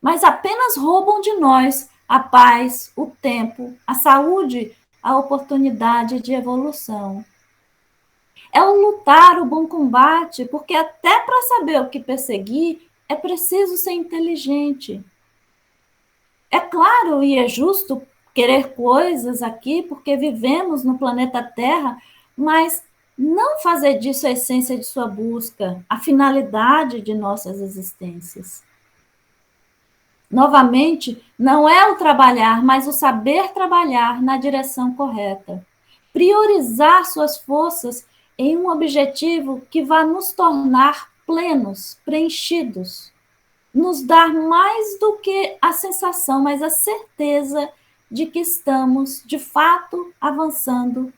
mas apenas roubam de nós a paz, o tempo, a saúde, a oportunidade de evolução. É o lutar o bom combate, porque até para saber o que perseguir, é preciso ser inteligente. É claro e é justo querer coisas aqui, porque vivemos no planeta Terra, mas não fazer disso a essência de sua busca, a finalidade de nossas existências. Novamente, não é o trabalhar, mas o saber trabalhar na direção correta. Priorizar suas forças em um objetivo que vá nos tornar plenos, preenchidos, nos dar mais do que a sensação, mas a certeza de que estamos, de fato, avançando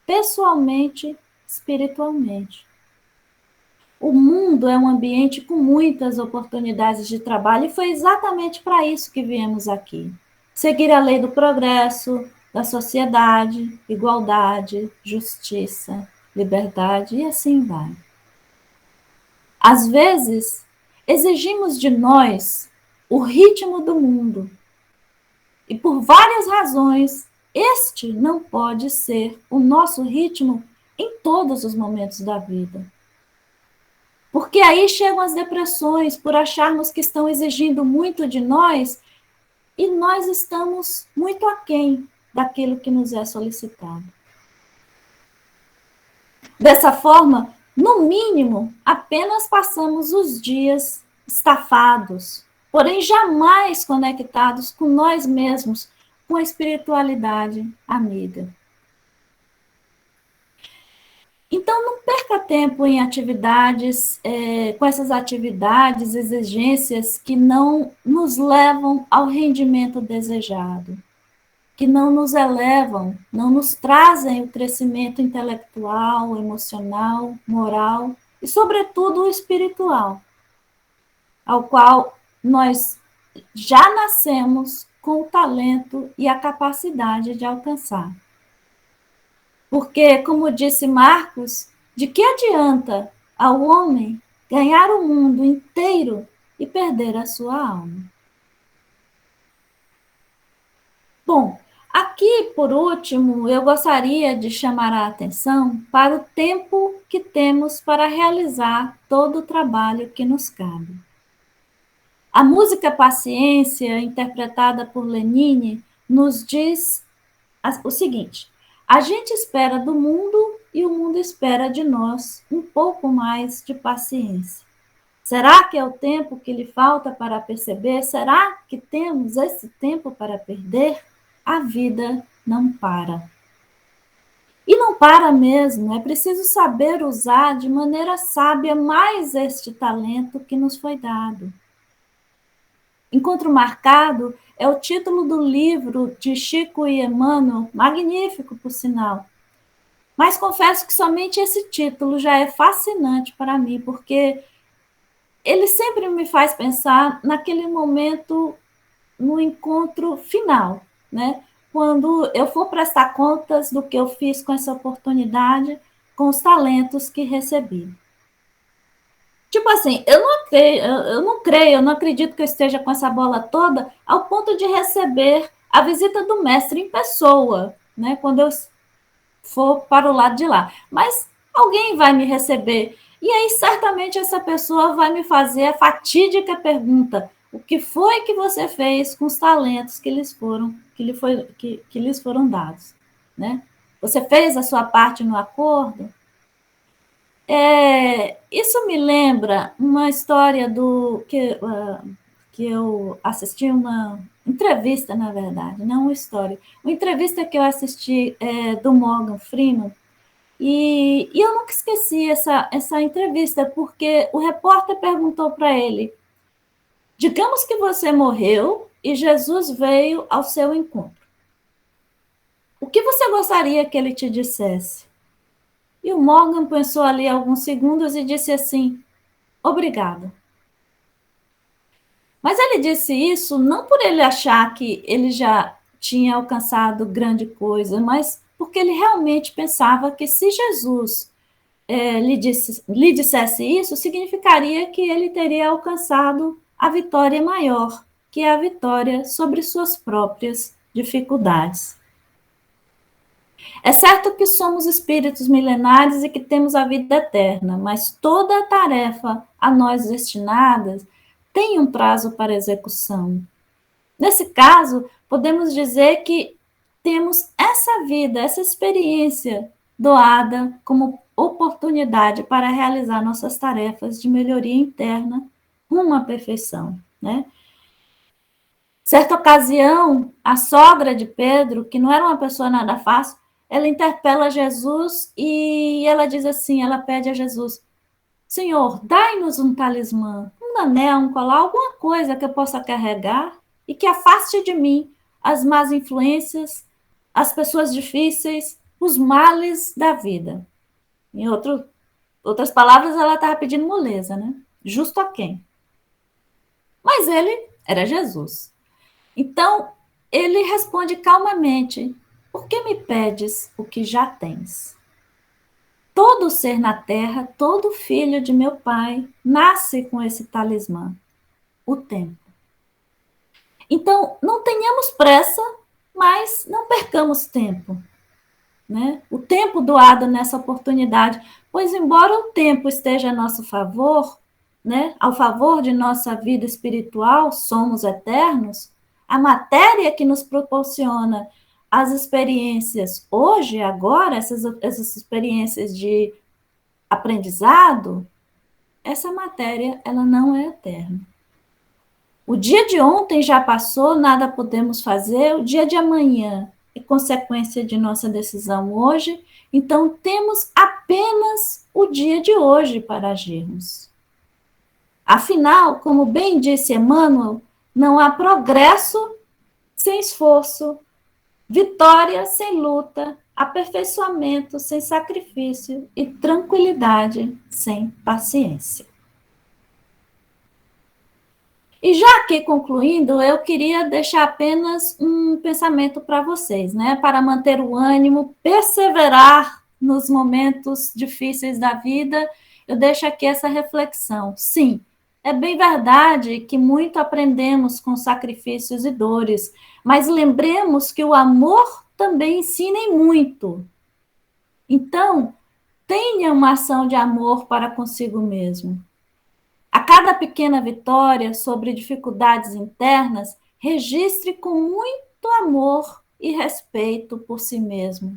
pessoalmente, espiritualmente. O mundo é um ambiente com muitas oportunidades de trabalho e foi exatamente para isso que viemos aqui. Seguir a lei do progresso, da sociedade, igualdade, justiça, liberdade e assim vai. Às vezes, exigimos de nós o ritmo do mundo. E por várias razões, este não pode ser o nosso ritmo em todos os momentos da vida. Porque aí chegam as depressões por acharmos que estão exigindo muito de nós e nós estamos muito aquém daquilo que nos é solicitado. Dessa forma, no mínimo, apenas passamos os dias estafados, porém jamais conectados com nós mesmos, com a espiritualidade amiga. Então, não perca tempo em atividades, com essas atividades, exigências que não nos levam ao rendimento desejado, que não nos elevam, não nos trazem o crescimento intelectual, emocional, moral e, sobretudo, o espiritual, ao qual nós já nascemos com o talento e a capacidade de alcançar. Porque, como disse Marcos, de que adianta ao homem ganhar o mundo inteiro e perder a sua alma? Bom, aqui, por último, eu gostaria de chamar a atenção para o tempo que temos para realizar todo o trabalho que nos cabe. A música Paciência, interpretada por Lenine, nos diz o seguinte: a gente espera do mundo e o mundo espera de nós um pouco mais de paciência. Será que é o tempo que lhe falta para perceber? Será que temos esse tempo para perder? A vida não para. E não para mesmo, é preciso saber usar de maneira sábia mais este talento que nos foi dado. Encontro Marcado é o título do livro de Chico e Emmanuel, magnífico, por sinal. Mas confesso que somente esse título já é fascinante para mim, porque ele sempre me faz pensar naquele momento, no encontro final, né? Quando eu for prestar contas do que eu fiz com essa oportunidade, com os talentos que recebi. Tipo assim, eu não acredito que eu esteja com essa bola toda ao ponto de receber a visita do mestre em pessoa, né? Quando eu for para o lado de lá. Mas alguém vai me receber. E aí, certamente, essa pessoa vai me fazer a fatídica pergunta: o que foi que você fez com os talentos que lhes foram dados? Né? Você fez a sua parte no acordo? Isso me lembra uma história que eu assisti, uma entrevista, na verdade, não uma história, uma entrevista que eu assisti do Morgan Freeman, e eu nunca esqueci essa entrevista, porque o repórter perguntou para ele: digamos que você morreu e Jesus veio ao seu encontro. O que você gostaria que ele te dissesse? E o Morgan pensou ali alguns segundos e disse assim: obrigado. Mas ele disse isso não por ele achar que ele já tinha alcançado grande coisa, mas porque ele realmente pensava que se Jesus lhe dissesse isso, significaria que ele teria alcançado a vitória maior, que é a vitória sobre suas próprias dificuldades. É certo que somos espíritos milenares e que temos a vida eterna, mas toda a tarefa a nós destinada tem um prazo para execução. Nesse caso, podemos dizer que temos essa vida, essa experiência doada como oportunidade para realizar nossas tarefas de melhoria interna rumo à perfeição, né? Certa ocasião, a sogra de Pedro, que não era uma pessoa nada fácil, ela interpela Jesus e ela diz assim, ela pede a Jesus: Senhor, dai-nos um talismã, um anel, um colar, alguma coisa que eu possa carregar e que afaste de mim as más influências, as pessoas difíceis, os males da vida. Em outras palavras, ela estava pedindo moleza, né? Justo a quem? Mas ele era Jesus. Então, ele responde calmamente: por que me pedes o que já tens? Todo ser na terra, todo filho de meu pai, nasce com esse talismã, o tempo. Então, não tenhamos pressa, mas não percamos tempo. Né? O tempo doado nessa oportunidade, pois embora o tempo esteja a nosso favor, né, ao favor de nossa vida espiritual, somos eternos, a matéria que nos proporciona as experiências hoje, agora, essas experiências de aprendizado, essa matéria ela não é eterna. O dia de ontem já passou, nada podemos fazer, o dia de amanhã é consequência de nossa decisão hoje, então temos apenas o dia de hoje para agirmos. Afinal, como bem disse Emmanuel, não há progresso sem esforço, vitória sem luta, aperfeiçoamento sem sacrifício e tranquilidade sem paciência. E já aqui concluindo, eu queria deixar apenas um pensamento para vocês, né? Para manter o ânimo, perseverar nos momentos difíceis da vida, eu deixo aqui essa reflexão. Sim, É bem verdade que muito aprendemos com sacrifícios e dores, mas lembremos que o amor também ensina em muito. Então, tenha uma ação de amor para consigo mesmo. A cada pequena vitória sobre dificuldades internas, registre com muito amor e respeito por si mesmo.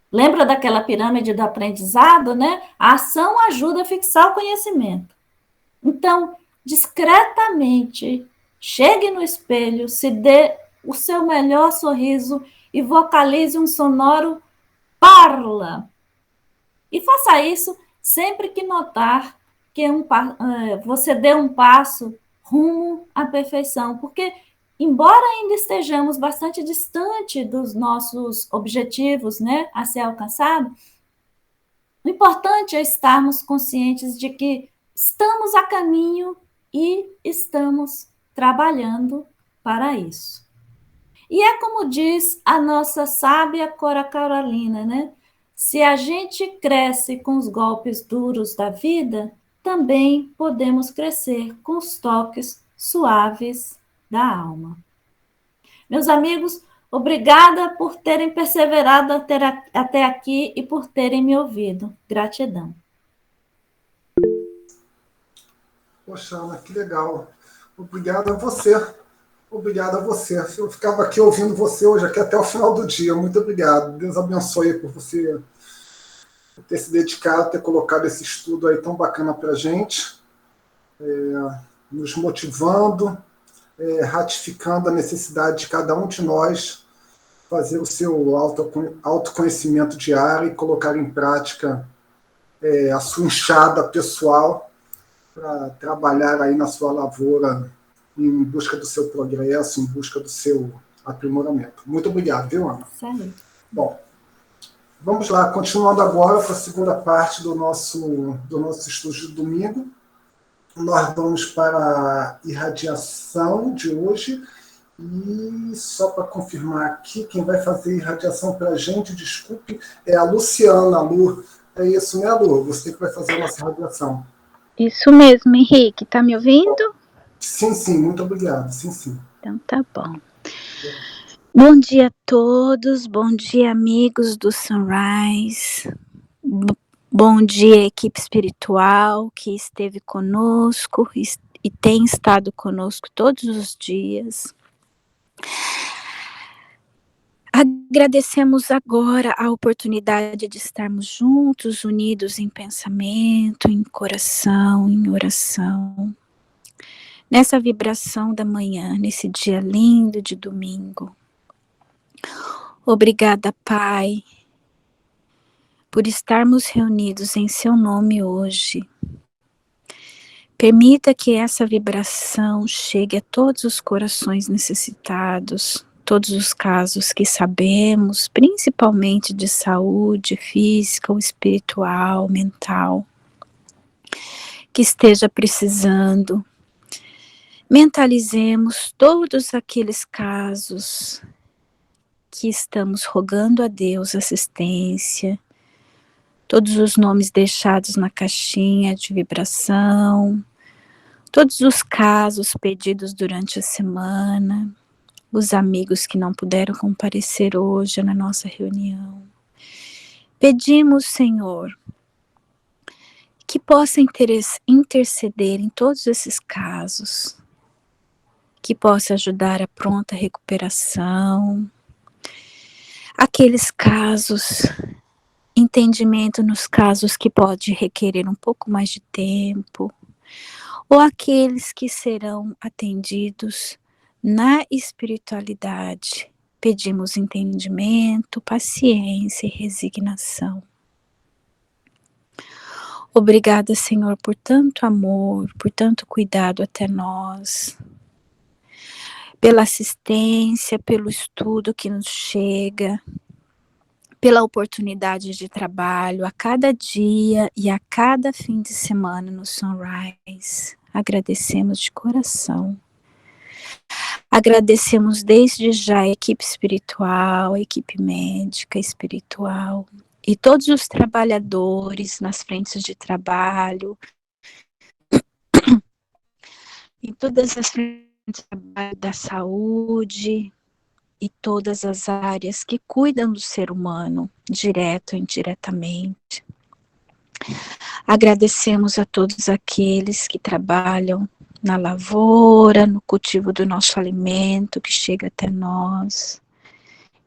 Lembra daquela pirâmide do aprendizado, né? A ação ajuda a fixar o conhecimento. Então, discretamente, chegue no espelho, se dê o seu melhor sorriso e vocalize um sonoro parla. E faça isso sempre que notar que você dê um passo rumo à perfeição, porque, embora ainda estejamos bastante distante dos nossos objetivos, né, a ser alcançado, o importante é estarmos conscientes de que estamos a caminho e estamos trabalhando para isso. E é como diz a nossa sábia Cora Carolina, né? Se a gente cresce com os golpes duros da vida, também podemos crescer com os toques suaves da alma. Meus amigos, obrigada por terem perseverado até aqui e por terem me ouvido. Gratidão. Poxa, Ana, que legal. Obrigado a você. Obrigado a você. Eu ficava aqui ouvindo você hoje, aqui até o final do dia. Muito obrigado. Deus abençoe por você ter se dedicado, ter colocado esse estudo aí tão bacana para a gente, nos motivando, ratificando a necessidade de cada um de nós fazer o seu autoconhecimento diário e colocar em prática a sua enxada pessoal para trabalhar aí na sua lavoura em busca do seu progresso, em busca do seu aprimoramento. Muito obrigado, viu, Ana? Sim. Bom, vamos lá, continuando agora para a segunda parte do nosso estudo de domingo. Nós vamos para a irradiação de hoje. E só para confirmar aqui, quem vai fazer irradiação para a gente, desculpe, é a Luciana, a Lu. É isso, né, Lu? Você que vai fazer a nossa irradiação. Isso mesmo, Henrique. Tá me ouvindo? Sim, muito obrigado. Sim. Então tá bom. Bom dia a todos, bom dia, amigos do Sunrise. Bom dia, equipe espiritual que esteve conosco e tem estado conosco todos os dias. Agradecemos agora a oportunidade de estarmos juntos, unidos em pensamento, em coração, em oração. Nessa vibração da manhã, nesse dia lindo de domingo. Obrigada, Pai, por estarmos reunidos em seu nome hoje. Permita que essa vibração chegue a todos os corações necessitados, todos os casos que sabemos, principalmente de saúde física ou espiritual, mental, que esteja precisando. Mentalizemos todos aqueles casos que estamos rogando a Deus assistência, todos os nomes deixados na caixinha de vibração, todos os casos pedidos durante a semana, os amigos que não puderam comparecer hoje na nossa reunião. Pedimos, Senhor, que possa interceder em todos esses casos, que possa ajudar a pronta recuperação, aqueles casos, entendimento nos casos que pode requerer um pouco mais de tempo, ou aqueles que serão atendidos na espiritualidade. Pedimos entendimento, paciência e resignação. Obrigada, Senhor, por tanto amor, por tanto cuidado até nós, pela assistência, pelo estudo que nos chega, pela oportunidade de trabalho a cada dia e a cada fim de semana no Sunrise. Agradecemos de coração. Agradecemos desde já a equipe espiritual, a equipe médica espiritual e todos os trabalhadores nas frentes de trabalho, em todas as frentes de trabalho da saúde e todas as áreas que cuidam do ser humano, direto ou indiretamente. Agradecemos a todos aqueles que trabalham na lavoura, no cultivo do nosso alimento que chega até nós.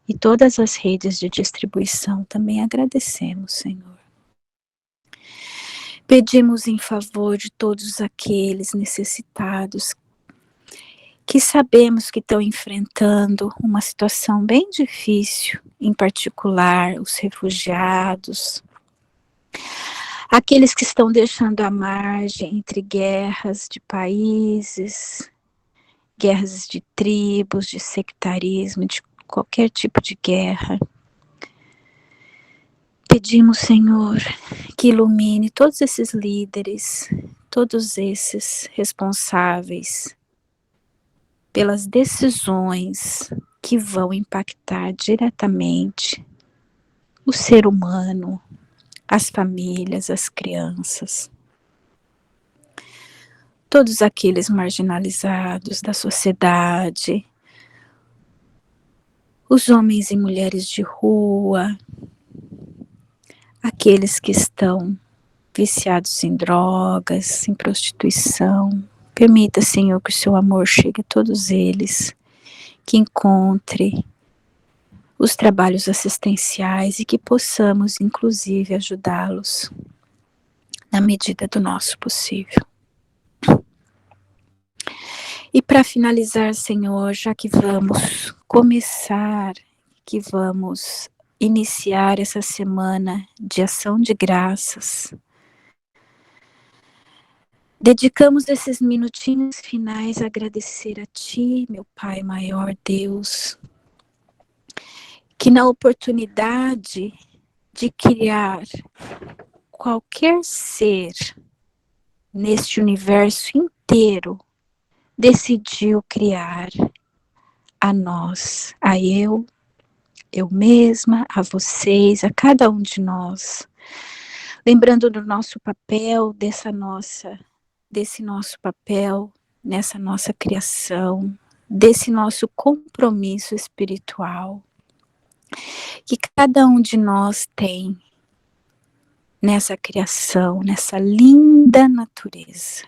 E todas as redes de distribuição também agradecemos, Senhor. Pedimos em favor de todos aqueles necessitados que sabemos que estão enfrentando uma situação bem difícil, em particular os refugiados, aqueles que estão deixando à margem entre guerras de países, guerras de tribos, de sectarismo, de qualquer tipo de guerra. Pedimos, Senhor, que ilumine todos esses líderes, todos esses responsáveis pelas decisões que vão impactar diretamente o ser humano, as famílias, as crianças, todos aqueles marginalizados da sociedade, os homens e mulheres de rua, aqueles que estão viciados em drogas, em prostituição. Permita, Senhor, que o seu amor chegue a todos eles, que encontre os trabalhos assistenciais e que possamos, inclusive, ajudá-los na medida do nosso possível. E para finalizar, Senhor, já que vamos começar, que vamos iniciar essa semana de ação de graças, dedicamos esses minutinhos finais a agradecer a Ti, meu Pai maior Deus, que na oportunidade de criar qualquer ser neste universo inteiro, decidiu criar a nós, a eu mesma, a vocês, a cada um de nós, lembrando do nosso papel, desse nosso papel nessa nossa criação, desse nosso compromisso espiritual que cada um de nós tem nessa criação, nessa linda natureza.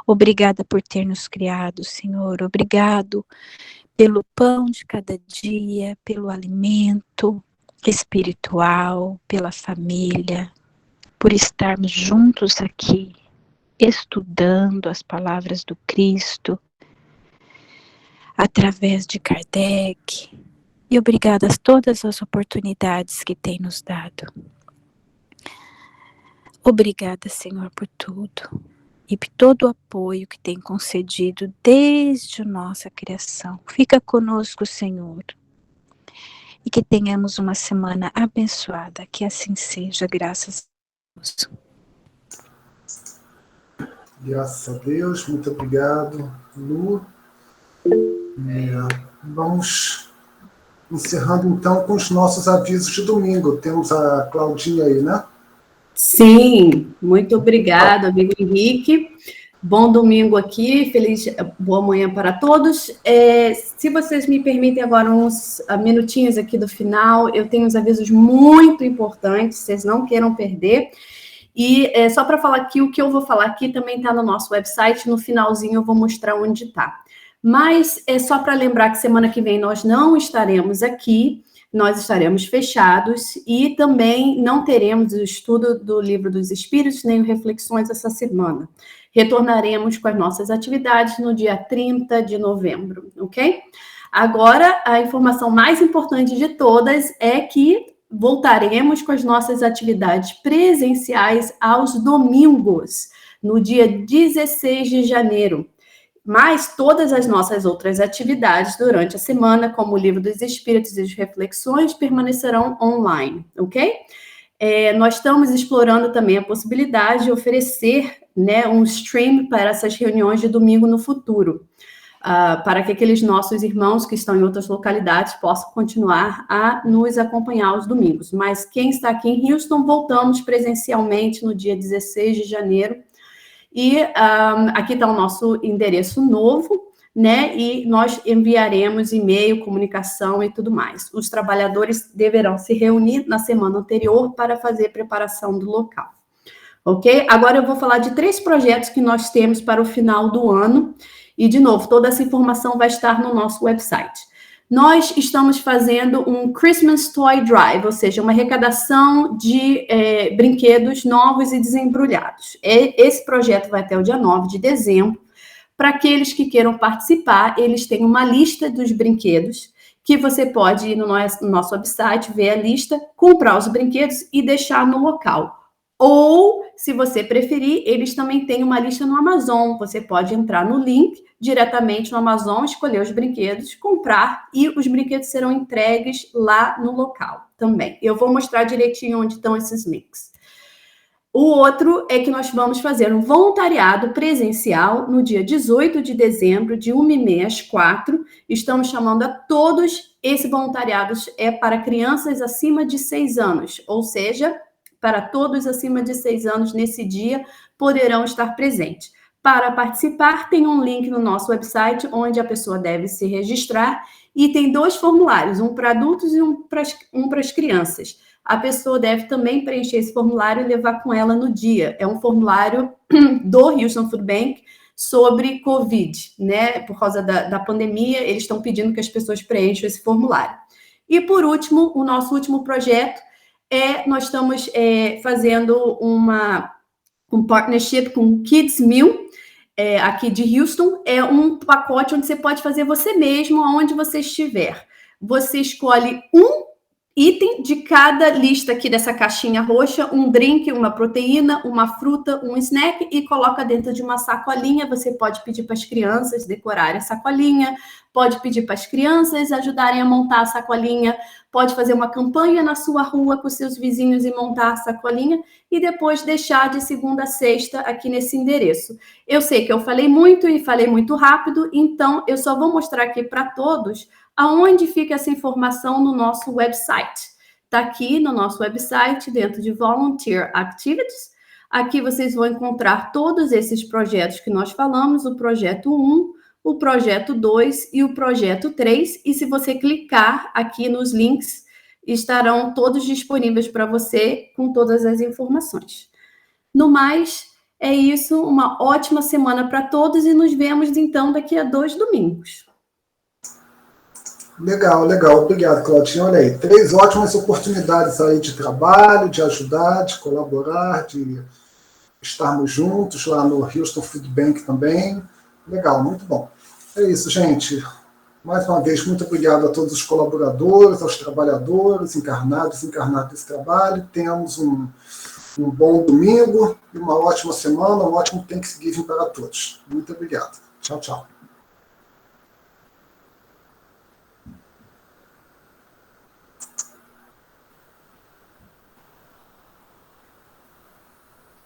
Obrigada por ter nos criado, Senhor. Obrigado pelo pão de cada dia, pelo alimento espiritual, pela família, por estarmos juntos aqui, estudando as palavras do Cristo, através de Kardec. E obrigada a todas as oportunidades que tem nos dado. Obrigada, Senhor, por tudo. E por todo o apoio que tem concedido desde a nossa criação. Fica conosco, Senhor. E que tenhamos uma semana abençoada. Que assim seja, graças a Deus. Graças a Deus, muito obrigado, Lu. Vamos encerrando então com os nossos avisos de domingo. Temos a Claudinha aí, né? Sim, muito obrigado, amigo Henrique. Bom domingo aqui, boa manhã para todos. Se vocês me permitem agora uns minutinhos aqui do final, eu tenho uns avisos muito importantes, vocês não queiram perder. E só para falar aqui, o que eu vou falar aqui também está no nosso website, no finalzinho eu vou mostrar onde está. Mas é só para lembrar que semana que vem nós não estaremos aqui, nós estaremos fechados e também não teremos o estudo do Livro dos Espíritos, nem reflexões essa semana. Retornaremos com as nossas atividades no dia 30 de novembro, ok? Agora, a informação mais importante de todas é que voltaremos com as nossas atividades presenciais aos domingos, no dia 16 de janeiro. Mas todas as nossas outras atividades durante a semana, como o Livro dos Espíritos e as reflexões, permanecerão online, ok? Nós estamos explorando também a possibilidade de oferecer, né, um stream para essas reuniões de domingo no futuro, para que aqueles nossos irmãos que estão em outras localidades possam continuar a nos acompanhar aos domingos. Mas quem está aqui em Houston, voltamos presencialmente no dia 16 de janeiro, E aqui está o nosso endereço novo, né? E nós enviaremos e-mail, comunicação e tudo mais. Os trabalhadores deverão se reunir na semana anterior para fazer preparação do local. Ok? Agora eu vou falar de 3 projetos que nós temos para o final do ano. E, de novo, toda essa informação vai estar no nosso website. Nós estamos fazendo um Christmas Toy Drive, ou seja, uma arrecadação de brinquedos novos e desembrulhados. Esse projeto vai até o dia 9 de dezembro. Para aqueles que queiram participar, eles têm uma lista dos brinquedos, que você pode ir no nosso website, ver a lista, comprar os brinquedos e deixar no local. Ou, se você preferir, eles também têm uma lista no Amazon. Você pode entrar no link diretamente no Amazon, escolher os brinquedos, comprar e os brinquedos serão entregues lá no local também. Eu vou mostrar direitinho onde estão esses links. O outro é que nós vamos fazer um voluntariado presencial no dia 18 de dezembro, de 1h30 às 4h. Estamos chamando a todos. Esse voluntariado é para crianças acima de 6 anos, ou seja, para todos acima de 6 anos nesse dia poderão estar presentes. Para participar, tem um link no nosso website onde a pessoa deve se registrar e tem 2 formulários, um para adultos e um para as crianças. A pessoa deve também preencher esse formulário e levar com ela no dia. É um formulário do Houston Food Bank sobre Covid, né? Por causa da pandemia, eles estão pedindo que as pessoas preencham esse formulário. E, por último, o nosso último projeto nós estamos fazendo um partnership com Kids Meal, aqui de Houston. É um pacote onde você pode fazer você mesmo, aonde você estiver. Você escolhe um item de cada lista aqui dessa caixinha roxa, um drink, uma proteína, uma fruta, um snack e coloca dentro de uma sacolinha. Você pode pedir para as crianças decorarem a sacolinha, pode pedir para as crianças ajudarem a montar a sacolinha, pode fazer uma campanha na sua rua com seus vizinhos e montar a sacolinha e depois deixar de segunda a sexta aqui nesse endereço. Eu sei que eu falei muito e falei muito rápido, então eu só vou mostrar aqui para todos aonde fica essa informação no nosso website. Está aqui no nosso website, dentro de Volunteer Activities. Aqui vocês vão encontrar todos esses projetos que nós falamos, o projeto 1, o projeto 2 e o projeto 3. E se você clicar aqui nos links, estarão todos disponíveis para você com todas as informações. No mais, é isso. Uma ótima semana para todos e nos vemos, então, daqui a 2 domingos. Legal, legal. Obrigado, Claudinha. Olha aí, 3 ótimas oportunidades aí de trabalho, de ajudar, de colaborar, de estarmos juntos lá no Houston Food Bank também. Legal, muito bom. É isso, gente. Mais uma vez, muito obrigado a todos os colaboradores, aos trabalhadores, encarnados desse trabalho. Temos um bom domingo e uma ótima semana, um ótimo Thanksgiving para todos. Muito obrigado. Tchau, tchau.